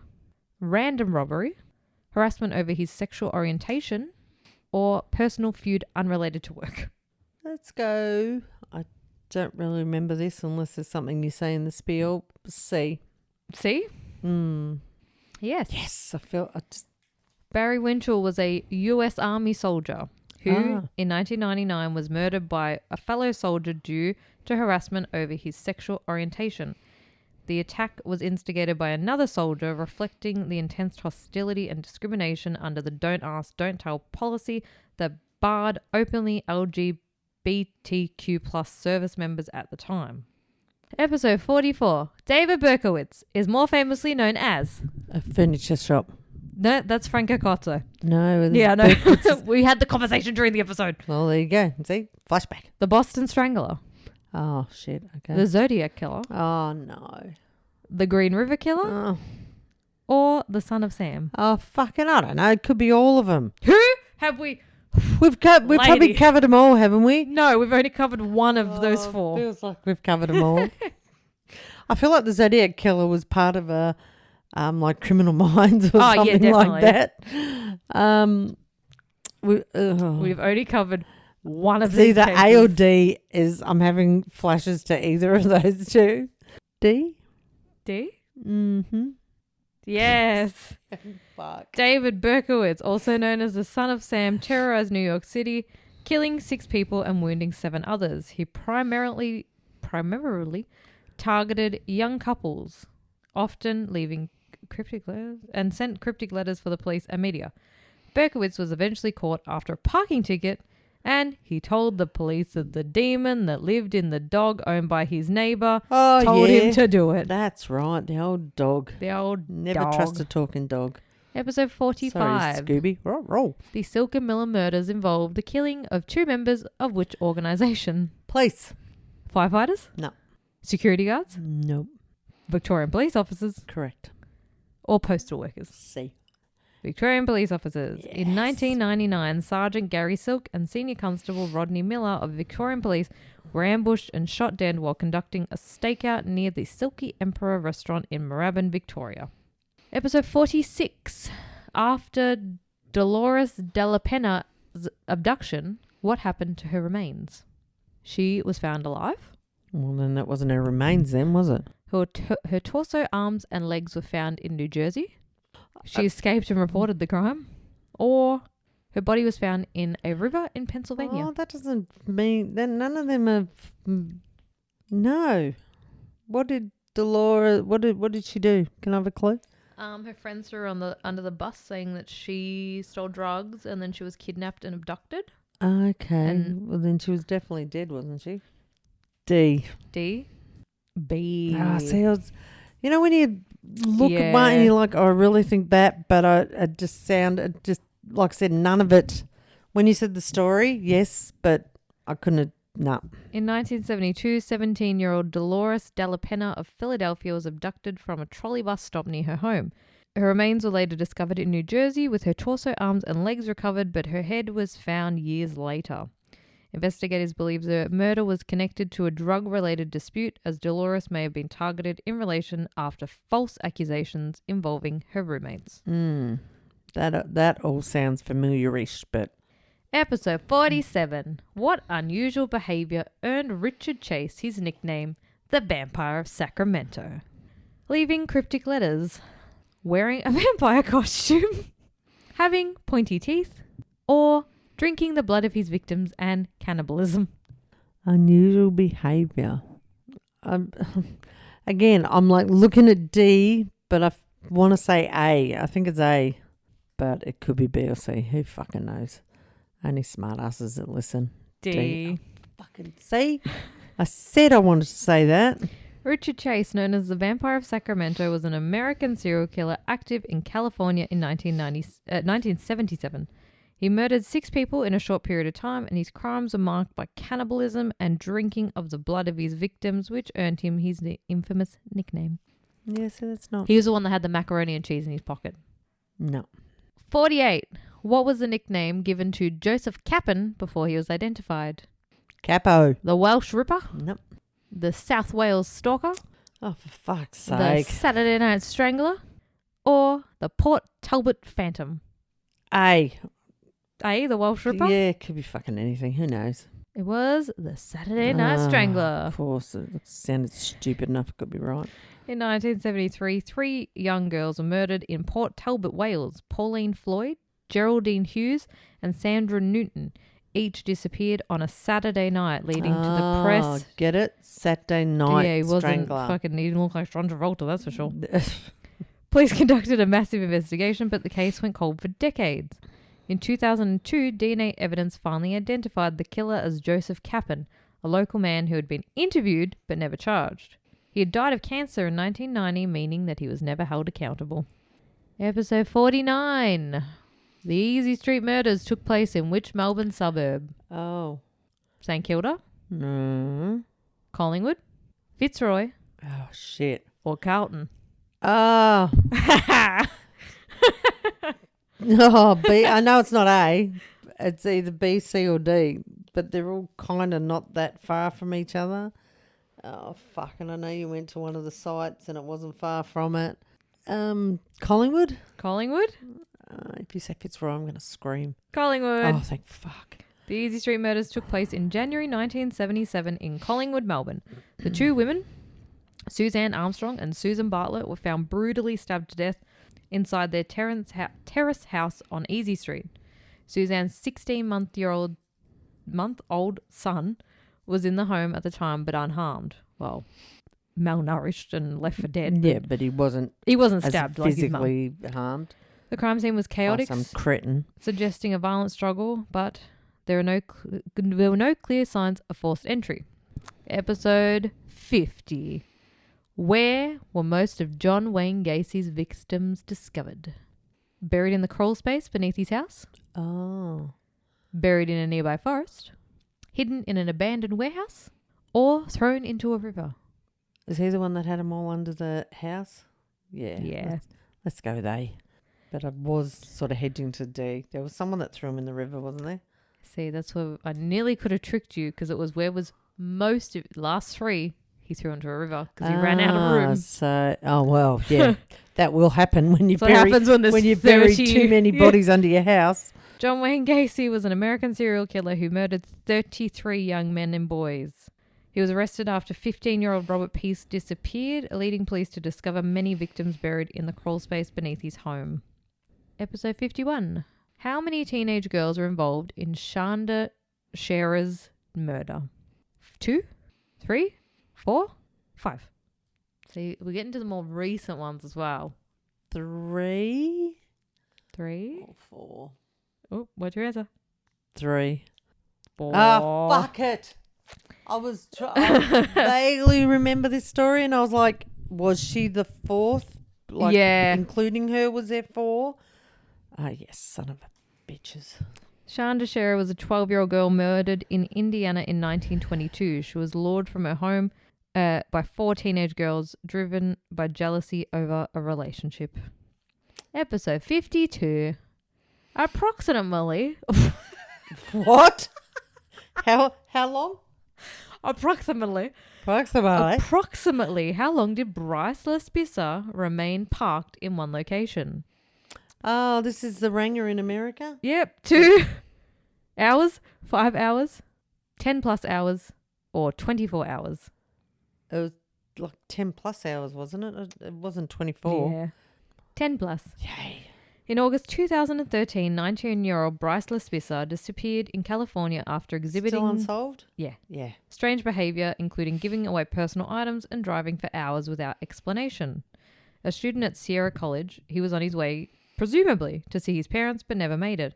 Random robbery? Harassment over his sexual orientation? Or personal feud unrelated to work? Let's go. I don't really remember this unless there's something you say in the spiel. C. C? Yes. Yes. Barry Winchell was a U.S. Army soldier who, in 1999, was murdered by a fellow soldier due to harassment over his sexual orientation. The attack was instigated by another soldier, reflecting the intense hostility and discrimination under the Don't Ask, Don't Tell policy that barred openly LGBTQ plus service members at the time. Episode 44. David Berkowitz is more famously known as... A furniture shop. No, that's Franco Cozzo. No. Yeah, no. We had the conversation during the episode. Well, there you go. See? Flashback. The Boston Strangler. Oh, shit. Okay. The Zodiac Killer. Oh, no. The Green River Killer. Oh. Or the Son of Sam. Oh, fucking, I don't know. It could be all of them. Who have we... We've probably covered them all, haven't we? No, we've only covered one of those four. Feels like we've covered them all. I feel like the Zodiac Killer was part of a, like Criminal Minds or something like that. We've only covered one of it's these either cases. A or D. I'm having flashes to either of those two. D? D? Mm-hmm. Yes. Fuck. David Berkowitz, also known as the Son of Sam, terrorized New York City, killing 6 people and wounding 7 others. He primarily targeted young couples, often leaving cryptic letters, and sent cryptic letters for the police and media. Berkowitz was eventually caught after a parking ticket, and he told the police that the demon that lived in the dog owned by his neighbor told him to do it. That's right, the old dog. The old Never dog. trust a talking dog. Episode 45. Sorry, Scooby. Roll. The Silk and Miller murders involved the killing of 2 members of which organization? Police. Firefighters? No. Security guards? Nope. Victorian police officers? Correct. Or postal workers? C. Victorian police officers. Yes. In 1999, Sergeant Gary Silk and Senior Constable Rodney Miller of Victorian Police were ambushed and shot dead while conducting a stakeout near the Silky Emperor restaurant in Moorabbin, Victoria. Episode 46. After Dolores Della Pena's abduction, what happened to her remains? She was found alive. Well, then that wasn't her remains then, was it? Her torso, arms and legs were found in New Jersey. She escaped and reported the crime. Or her body was found in a river in Pennsylvania. Oh, that doesn't mean... Then none of them are... No. What did Dolores... What did she do? Can I have a clue? Her friends were under the bus saying that she stole drugs and then she was kidnapped and abducted. Okay. Well, then she was definitely dead, wasn't she? D. D. B. Ah, see, you know when you look at one and you're like, oh, I really think that, but it just like I said, none of it. When you said the story, yes, but I couldn't. No. In 1972, 17-year-old Dolores Della Pena of Philadelphia was abducted from a trolley bus stop near her home. Her remains were later discovered in New Jersey with her torso, arms and legs recovered, but her head was found years later. Investigators believe the murder was connected to a drug-related dispute, as Dolores may have been targeted in relation after false accusations involving her roommates. That all sounds familiar-ish, but... Episode 47. What unusual behavior earned Richard Chase his nickname, the Vampire of Sacramento? Leaving cryptic letters, wearing a vampire costume, having pointy teeth, or drinking the blood of his victims and cannibalism. Unusual behaviour. Again, I'm like looking at D, but I want to say A. I think it's A, but it could be B or C. Who fucking knows? Only smartasses that listen. D. Fucking C. I said I wanted to say that. Richard Chase, known as the Vampire of Sacramento, was an American serial killer active in California in 1977. He murdered 6 people in a short period of time, and his crimes were marked by cannibalism and drinking of the blood of his victims, which earned him his infamous nickname. Yeah, so that's not... He was the one that had the macaroni and cheese in his pocket. No. 48. What was the nickname given to Joseph Cappan before he was identified? Capo. The Welsh Ripper? Nope. The South Wales Stalker? Oh, for fuck's sake. The Saturday Night Strangler? Or the Port Talbot Phantom? A. A, the Welsh Ripper? Yeah, it could be fucking anything. Who knows? It was the Saturday Night Strangler. Of course. It sounded stupid enough. It could be right. In 1973, 3 young girls were murdered in Port Talbot, Wales. Pauline Floyd, Geraldine Hughes, and Sandra Newton each disappeared on a Saturday night, leading to the press. Get it? Saturday Night Yeah, he wasn't Strangler. fucking, he didn't look like John Travolta, that's for sure. Police conducted a massive investigation, but the case went cold for decades. In 2002, DNA evidence finally identified the killer as Joseph Cappan, a local man who had been interviewed but never charged. He had died of cancer in 1990, meaning that he was never held accountable. Episode 49. The Easy Street murders took place in which Melbourne suburb? Oh. St Kilda, No. Collingwood, Fitzroy, Oh, shit. or Carlton? Oh. Oh, B. I know it's not A. It's either B, C, or D. But they're all kind of not that far from each other. Oh, fuck. And I know you went to one of the sites and it wasn't far from it. Collingwood? Collingwood? If you say Fitzroy, I'm going to scream. Collingwood. Oh, thank fuck. The Easy Street murders took place in January 1977 in Collingwood, Melbourne. The two women, Suzanne Armstrong and Susan Bartlett, were found brutally stabbed to death inside their terrace house on Easy Street. Suzanne's 16-month-old son was in the home at the time but unharmed. Well, malnourished and left for dead. Yeah, but he wasn't stabbed like his mum. physically harmed. The crime scene was chaotic, Some cretin. suggesting a violent struggle, but there were no clear signs of forced entry. Episode 50. Where were most of John Wayne Gacy's victims discovered? Buried in the crawl space beneath his house? Oh. Buried in a nearby forest? Hidden in an abandoned warehouse? Or thrown into a river? Is he the one that had them all under the house? Yeah. Yeah. Let's go with A. But I was sort of hedging to D. There was someone that threw him in the river, wasn't there? See, that's where I nearly could have tricked you because it was where was most of last three he threw into a river because he ran out of room. So, well, yeah. That will happen when you That's what happens when you bury too many bodies under your house. John Wayne Gacy was an American serial killer who murdered 33 young men and boys. He was arrested after 15-year-old Robert Peace disappeared, leading police to discover many victims buried in the crawl space beneath his home. Episode 51. How many teenage girls were involved in Shanda Sherer's murder? 2, 3, 4, 5. See, we're getting to the more recent ones as well. 3 3. or 4? Oh, what's your answer? 3. 4. Ah, fuck it. I vaguely remember this story and I was like, was she the fourth? Like, yeah. Including her, was there 4? Ah, yes, son of a bitches. Shanda Sherer was a 12-year-old girl murdered in Indiana in 1922. She was lured from her home by 4 teenage girls driven by jealousy over a relationship. Episode 52. Approximately. What? How long? Approximately. Approximately. How long did Bryce Lespissa remain parked in one location? Oh, this is the Ranger in America? Yep. 2 hours, 5 hours, 10 plus hours, or 24 hours. It was like 10 plus hours, wasn't it? It wasn't 24. Yeah. 10 plus. Yay. In August 2013, 19-year-old Bryce Lespissa disappeared in California after exhibiting Still unsolved? Yeah. Yeah. strange behavior, including giving away personal items and driving for hours without explanation. A student at Sierra College, he was on his way, presumably, to see his parents, but never made it.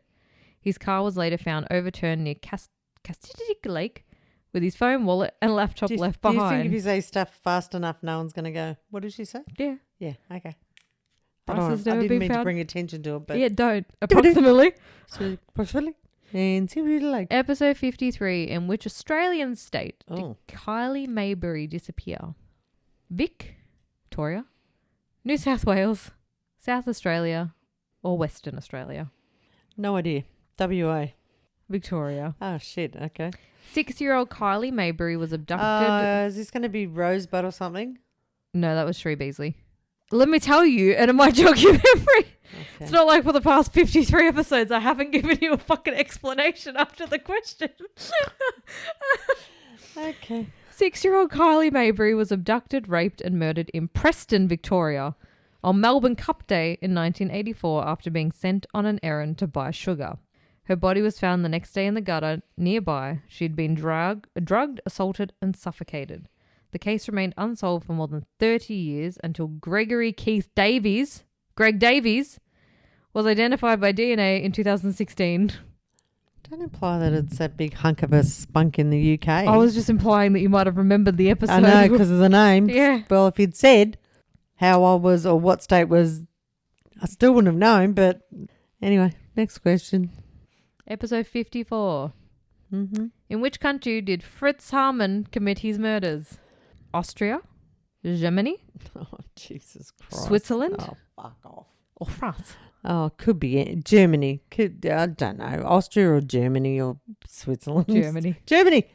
His car was later found overturned near Castitic Lake with his phone, wallet, and laptop left Do you behind. think if you say stuff fast enough, no one's going to go, what did she say? Yeah. Yeah, okay. Bryce has I never didn't been mean to found. bring attention to it, but... Yeah, don't. Approximately. Approximately. And see what you like. Episode 53. In which Australian state did Oh. Kylie Maybury disappear? Victoria, New South Wales, South Australia, or Western Australia? No idea. WA. Victoria. Oh, shit. Okay. 6-year-old Kylie Maybury was abducted. Is this going to be Rosebud or something? No, that was Shree Beasley. Let me tell you, and it might jog your memory. Okay. It's not like for the past 53 episodes I haven't given you a fucking explanation after the question. Okay. 6-year-old Kylie Maybury was abducted, raped and murdered in Preston, Victoria on Melbourne Cup Day in 1984 after being sent on an errand to buy sugar. Her body was found the next day in the gutter nearby. She had been drugged, assaulted and suffocated. The case remained unsolved for more than 30 years until Greg Davies, was identified by DNA in 2016. Don't imply that it's that big hunk of a spunk in the UK. I was just implying that you might have remembered the episode. I know, because of the name. Yeah. Well, if you'd said how I was or what state was, I still wouldn't have known, but anyway, next question. Episode 54. Mm-hmm. In which country did Fritz Hamann commit his murders? Austria? Germany? Oh, Jesus Christ. Switzerland? Oh, fuck off. Or France? Oh, could be Germany. I don't know. Austria or Germany or Switzerland. Germany. Germany.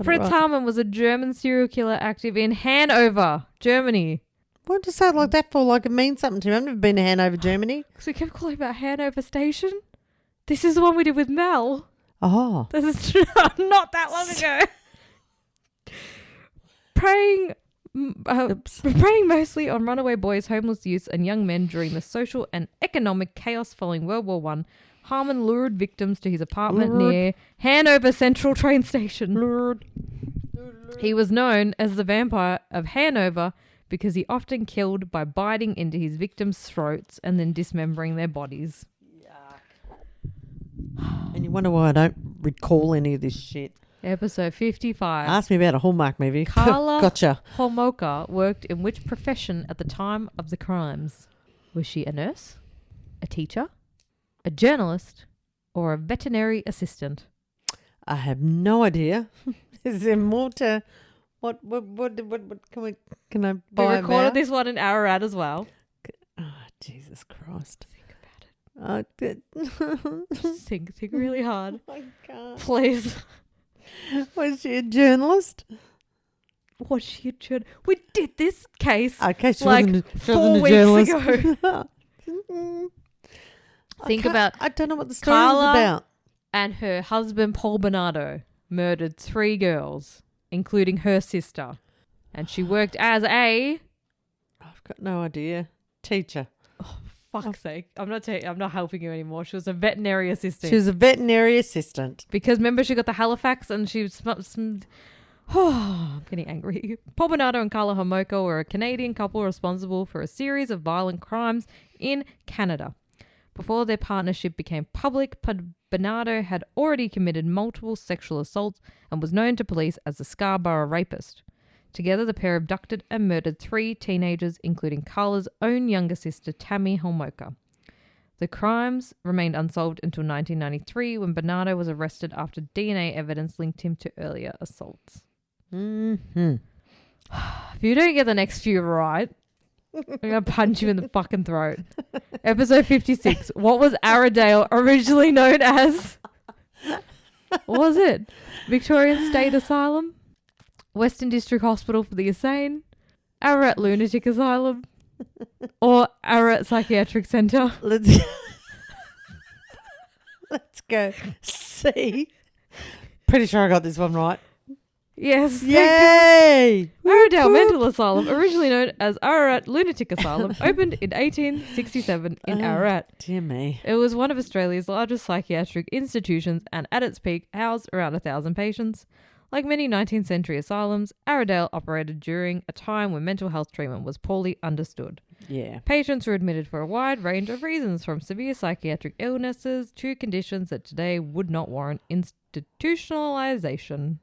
Fritz Hamann was a German serial killer active in Hanover, Germany. What do you say it like that for? Like it means something to me. I've never been to Hanover, Germany. Because we kept calling about Hanover Station. This is the one we did with Mel. Oh. This is not that long ago. Preying mostly on runaway boys, homeless youths, and young men during the social and economic chaos following World War I, Harmon lured victims to his apartment near Hanover Central train station. He was known as the Vampire of Hanover because he often killed by biting into his victims' throats and then dismembering their bodies. And you wonder why I don't recall any of this shit. Episode 55. Ask me about a Hallmark movie. Carla Gotcha. Homolka worked in which profession at the time of the crimes? Was she a nurse, a teacher, a journalist, or a veterinary assistant? I have no idea. Is there more to what can I We buy recorded about? this one in Ararat as well. Oh, Jesus Christ. Think about it. Just think really hard. I can't. Please. Was she a journalist? Was she a journalist? We did this case Okay, she like wasn't, she 4 wasn't a weeks journalist. ago. Think about I don't know what the story Carla is about. and her husband Paul Bernardo murdered 3 girls, including her sister. And she worked as a... I've got no idea. Teacher. Fuck's sake. I'm not helping you anymore. She was a veterinary assistant. She was a veterinary assistant. Because remember she got the Halifax and she was... I'm getting angry. Paul Bernardo and Carla Homolka were a Canadian couple responsible for a series of violent crimes in Canada. Before their partnership became public, Bernardo had already committed multiple sexual assaults and was known to police as the Scarborough rapist. Together, the pair abducted and murdered 3 teenagers, including Carla's own younger sister, Tammy Homolka. The crimes remained unsolved until 1993, when Bernardo was arrested after DNA evidence linked him to earlier assaults. Mm-hmm. If you don't get the next few right, I'm going to punch you in the fucking throat. Episode 56. What was Arradale originally known as? What was it? Victorian State Asylum? Western District Hospital for the Insane? Ararat Lunatic Asylum? Or Ararat Psychiatric Centre? Let's go. See? Pretty sure I got this one right. Yes. Yay! Arradale Mental Asylum, originally known as Ararat Lunatic Asylum, opened in 1867 in Ararat. Dear me. It was one of Australia's largest psychiatric institutions and at its peak housed around 1,000 patients. Like many 19th century asylums, Arradale operated during a time when mental health treatment was poorly understood. Yeah. Patients were admitted for a wide range of reasons, from severe psychiatric illnesses to conditions that today would not warrant institutionalization.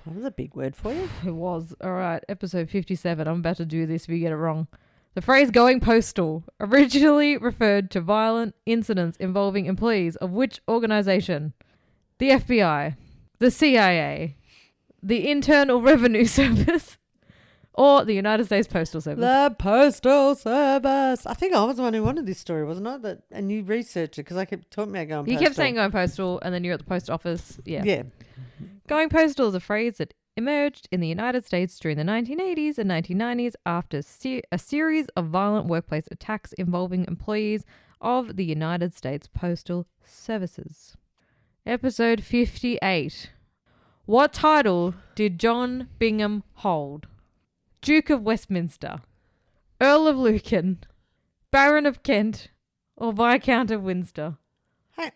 That was a big word for you. It was. All right, episode 57. I'm about to do this if you get it wrong. The phrase going postal originally referred to violent incidents involving employees of which organization? The FBI, the CIA, the Internal Revenue Service, or the United States Postal Service? The Postal Service. I think I was the one who wanted this story, wasn't I? And you researched it because I kept talking about going postal. You kept saying going postal and then you're at the post office. Yeah. Yeah. Going postal is a phrase that emerged in the United States during the 1980s and 1990s after a series of violent workplace attacks involving employees of the United States Postal Services. Episode 58. What title did John Bingham hold? Duke of Westminster, Earl of Lucan, Baron of Kent, or Viscount of Windsor? Hey.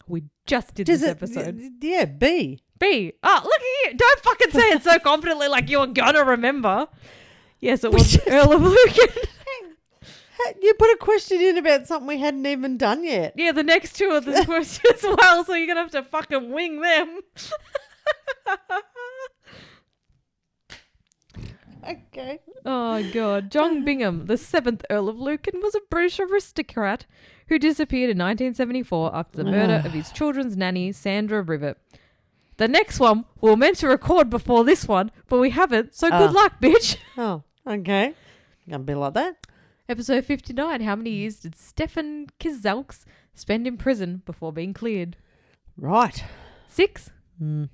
We just did this episode. Yeah, B. B. Oh, look at you. Don't fucking say it so confidently like you're gonna remember. Yes, it was Earl of Lucan. You put a question in about something we hadn't even done yet. Yeah, the next 2 are the questions as well, so you're gonna have to fucking wing them. Okay. Oh, God. John Bingham, the 7th Earl of Lucan, was a British aristocrat who disappeared in 1974 after the murder of his children's nanny, Sandra Rivet. The next one we were meant to record before this one, but we haven't, so good luck, bitch. Oh, okay. Gonna be like that. Episode 59. How many years did Stefan Kizalks spend in prison before being cleared? Right. 6? Mm.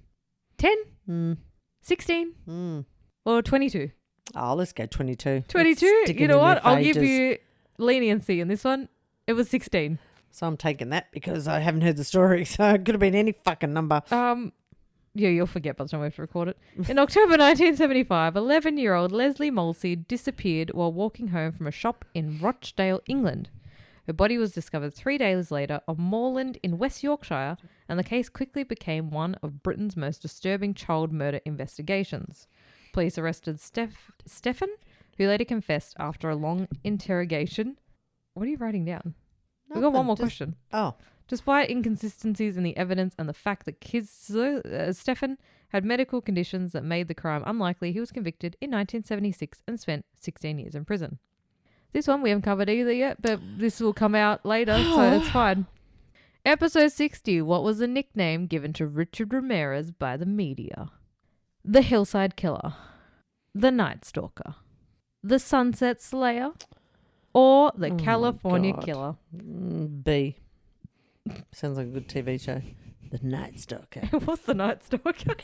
10? Mm. 16? Mm. Or 22? Oh, let's go 22. 22? You know what? I'll give you leniency in this one. It was 16. So I'm taking that because I haven't heard the story, so it could have been any fucking number. Yeah, you'll forget by the time we have to record it. In October 1975, 11-year-old Leslie Molsey disappeared while walking home from a shop in Rochdale, England. Her body was discovered 3 days later on moorland in West Yorkshire, and the case quickly became one of Britain's most disturbing child murder investigations. Police arrested Stefan, who later confessed after a long interrogation. What are you writing down? We've got one more question. Oh. Despite inconsistencies in the evidence and the fact that Stefan had medical conditions that made the crime unlikely, he was convicted in 1976 and spent 16 years in prison. This one we haven't covered either yet, but this will come out later, so it's fine. Episode 60. What was the nickname given to Richard Ramirez by the media? The Hillside Killer, the Night Stalker, the Sunset Slayer, or the California Killer? B. Sounds like a good TV show. The Night Stalker. What's the Night Stalker?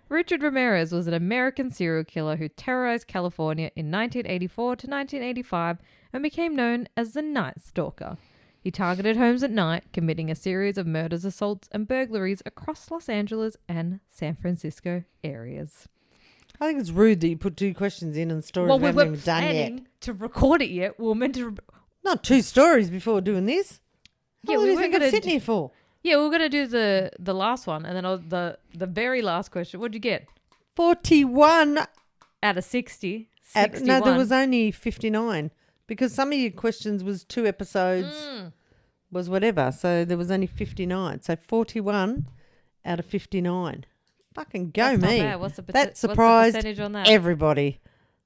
Richard Ramirez was an American serial killer who terrorized California in 1984 to 1985 and became known as the Night Stalker. He targeted homes at night, committing a series of murders, assaults, and burglaries across Los Angeles and San Francisco areas. I think it's rude that you put 2 questions in and stories we haven't even done yet. To record it yet. We were meant to... Not 2 stories before doing this. Yeah, what do you think I'm sitting here for? Yeah, we're going to do the last one, and then the very last question. What'd you get? 41. Out of 60. No, there was only 59. Because some of your questions was 2 episodes, was whatever. So there was only 59. So 41 out of 59. Fucking go. That's me. Not bad. What's that surprised percentage on that? Everybody.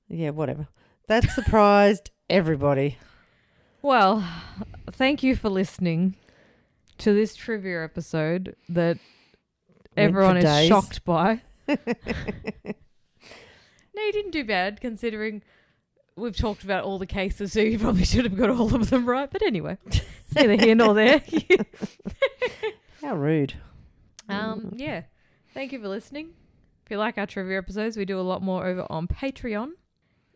Yeah, whatever. That surprised everybody. Well, thank you for listening to this trivia episode that everyone is shocked by. No, you didn't do bad considering we've talked about all the cases, so you probably should have got all of them right. But anyway, it's neither here nor there. How rude. Yeah. Thank you for listening. If you like our trivia episodes, we do a lot more over on Patreon.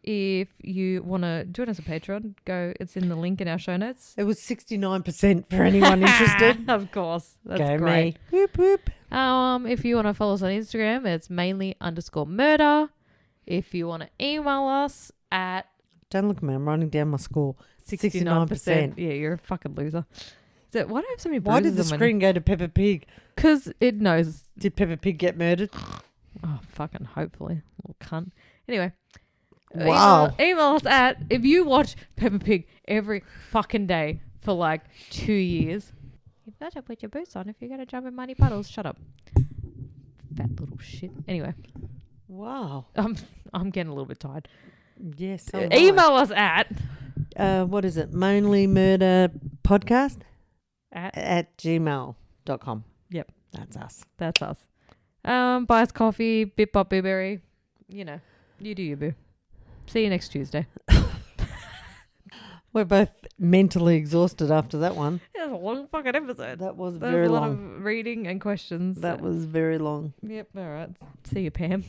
If you want to join us on Patreon, it's in the link in our show notes. It was 69% for anyone interested. Of course. That's go great. Me. Whoop, whoop. If you want to follow us on Instagram, it's mainly_murder. If you want to email us at... Don't look at me, I'm writing down my score. 69%. Yeah, you're a fucking loser. So why do I have so many bruises? Why did the screen go to Peppa Pig? Because it knows. Did Peppa Pig get murdered? Oh, fucking hopefully. Little cunt. Anyway. Wow. Email us at, if you watch Peppa Pig every fucking day for like 2 years, you better put your boots on if you're going to jump in muddy puddles. Shut up. Fat little shit. Anyway. Wow. I'm getting a little bit tired. Yes. Email us at... what is it? MainlyMurderPodcast? At gmail.com. Yep. That's us. That's us. Buy us coffee, bip bop booberry. You know, you do you, boo. See you next Tuesday. We're both mentally exhausted after that one. It was a long fucking episode. That was very long. A lot of reading and questions. That was very long. Yep. All right. See you, Pam.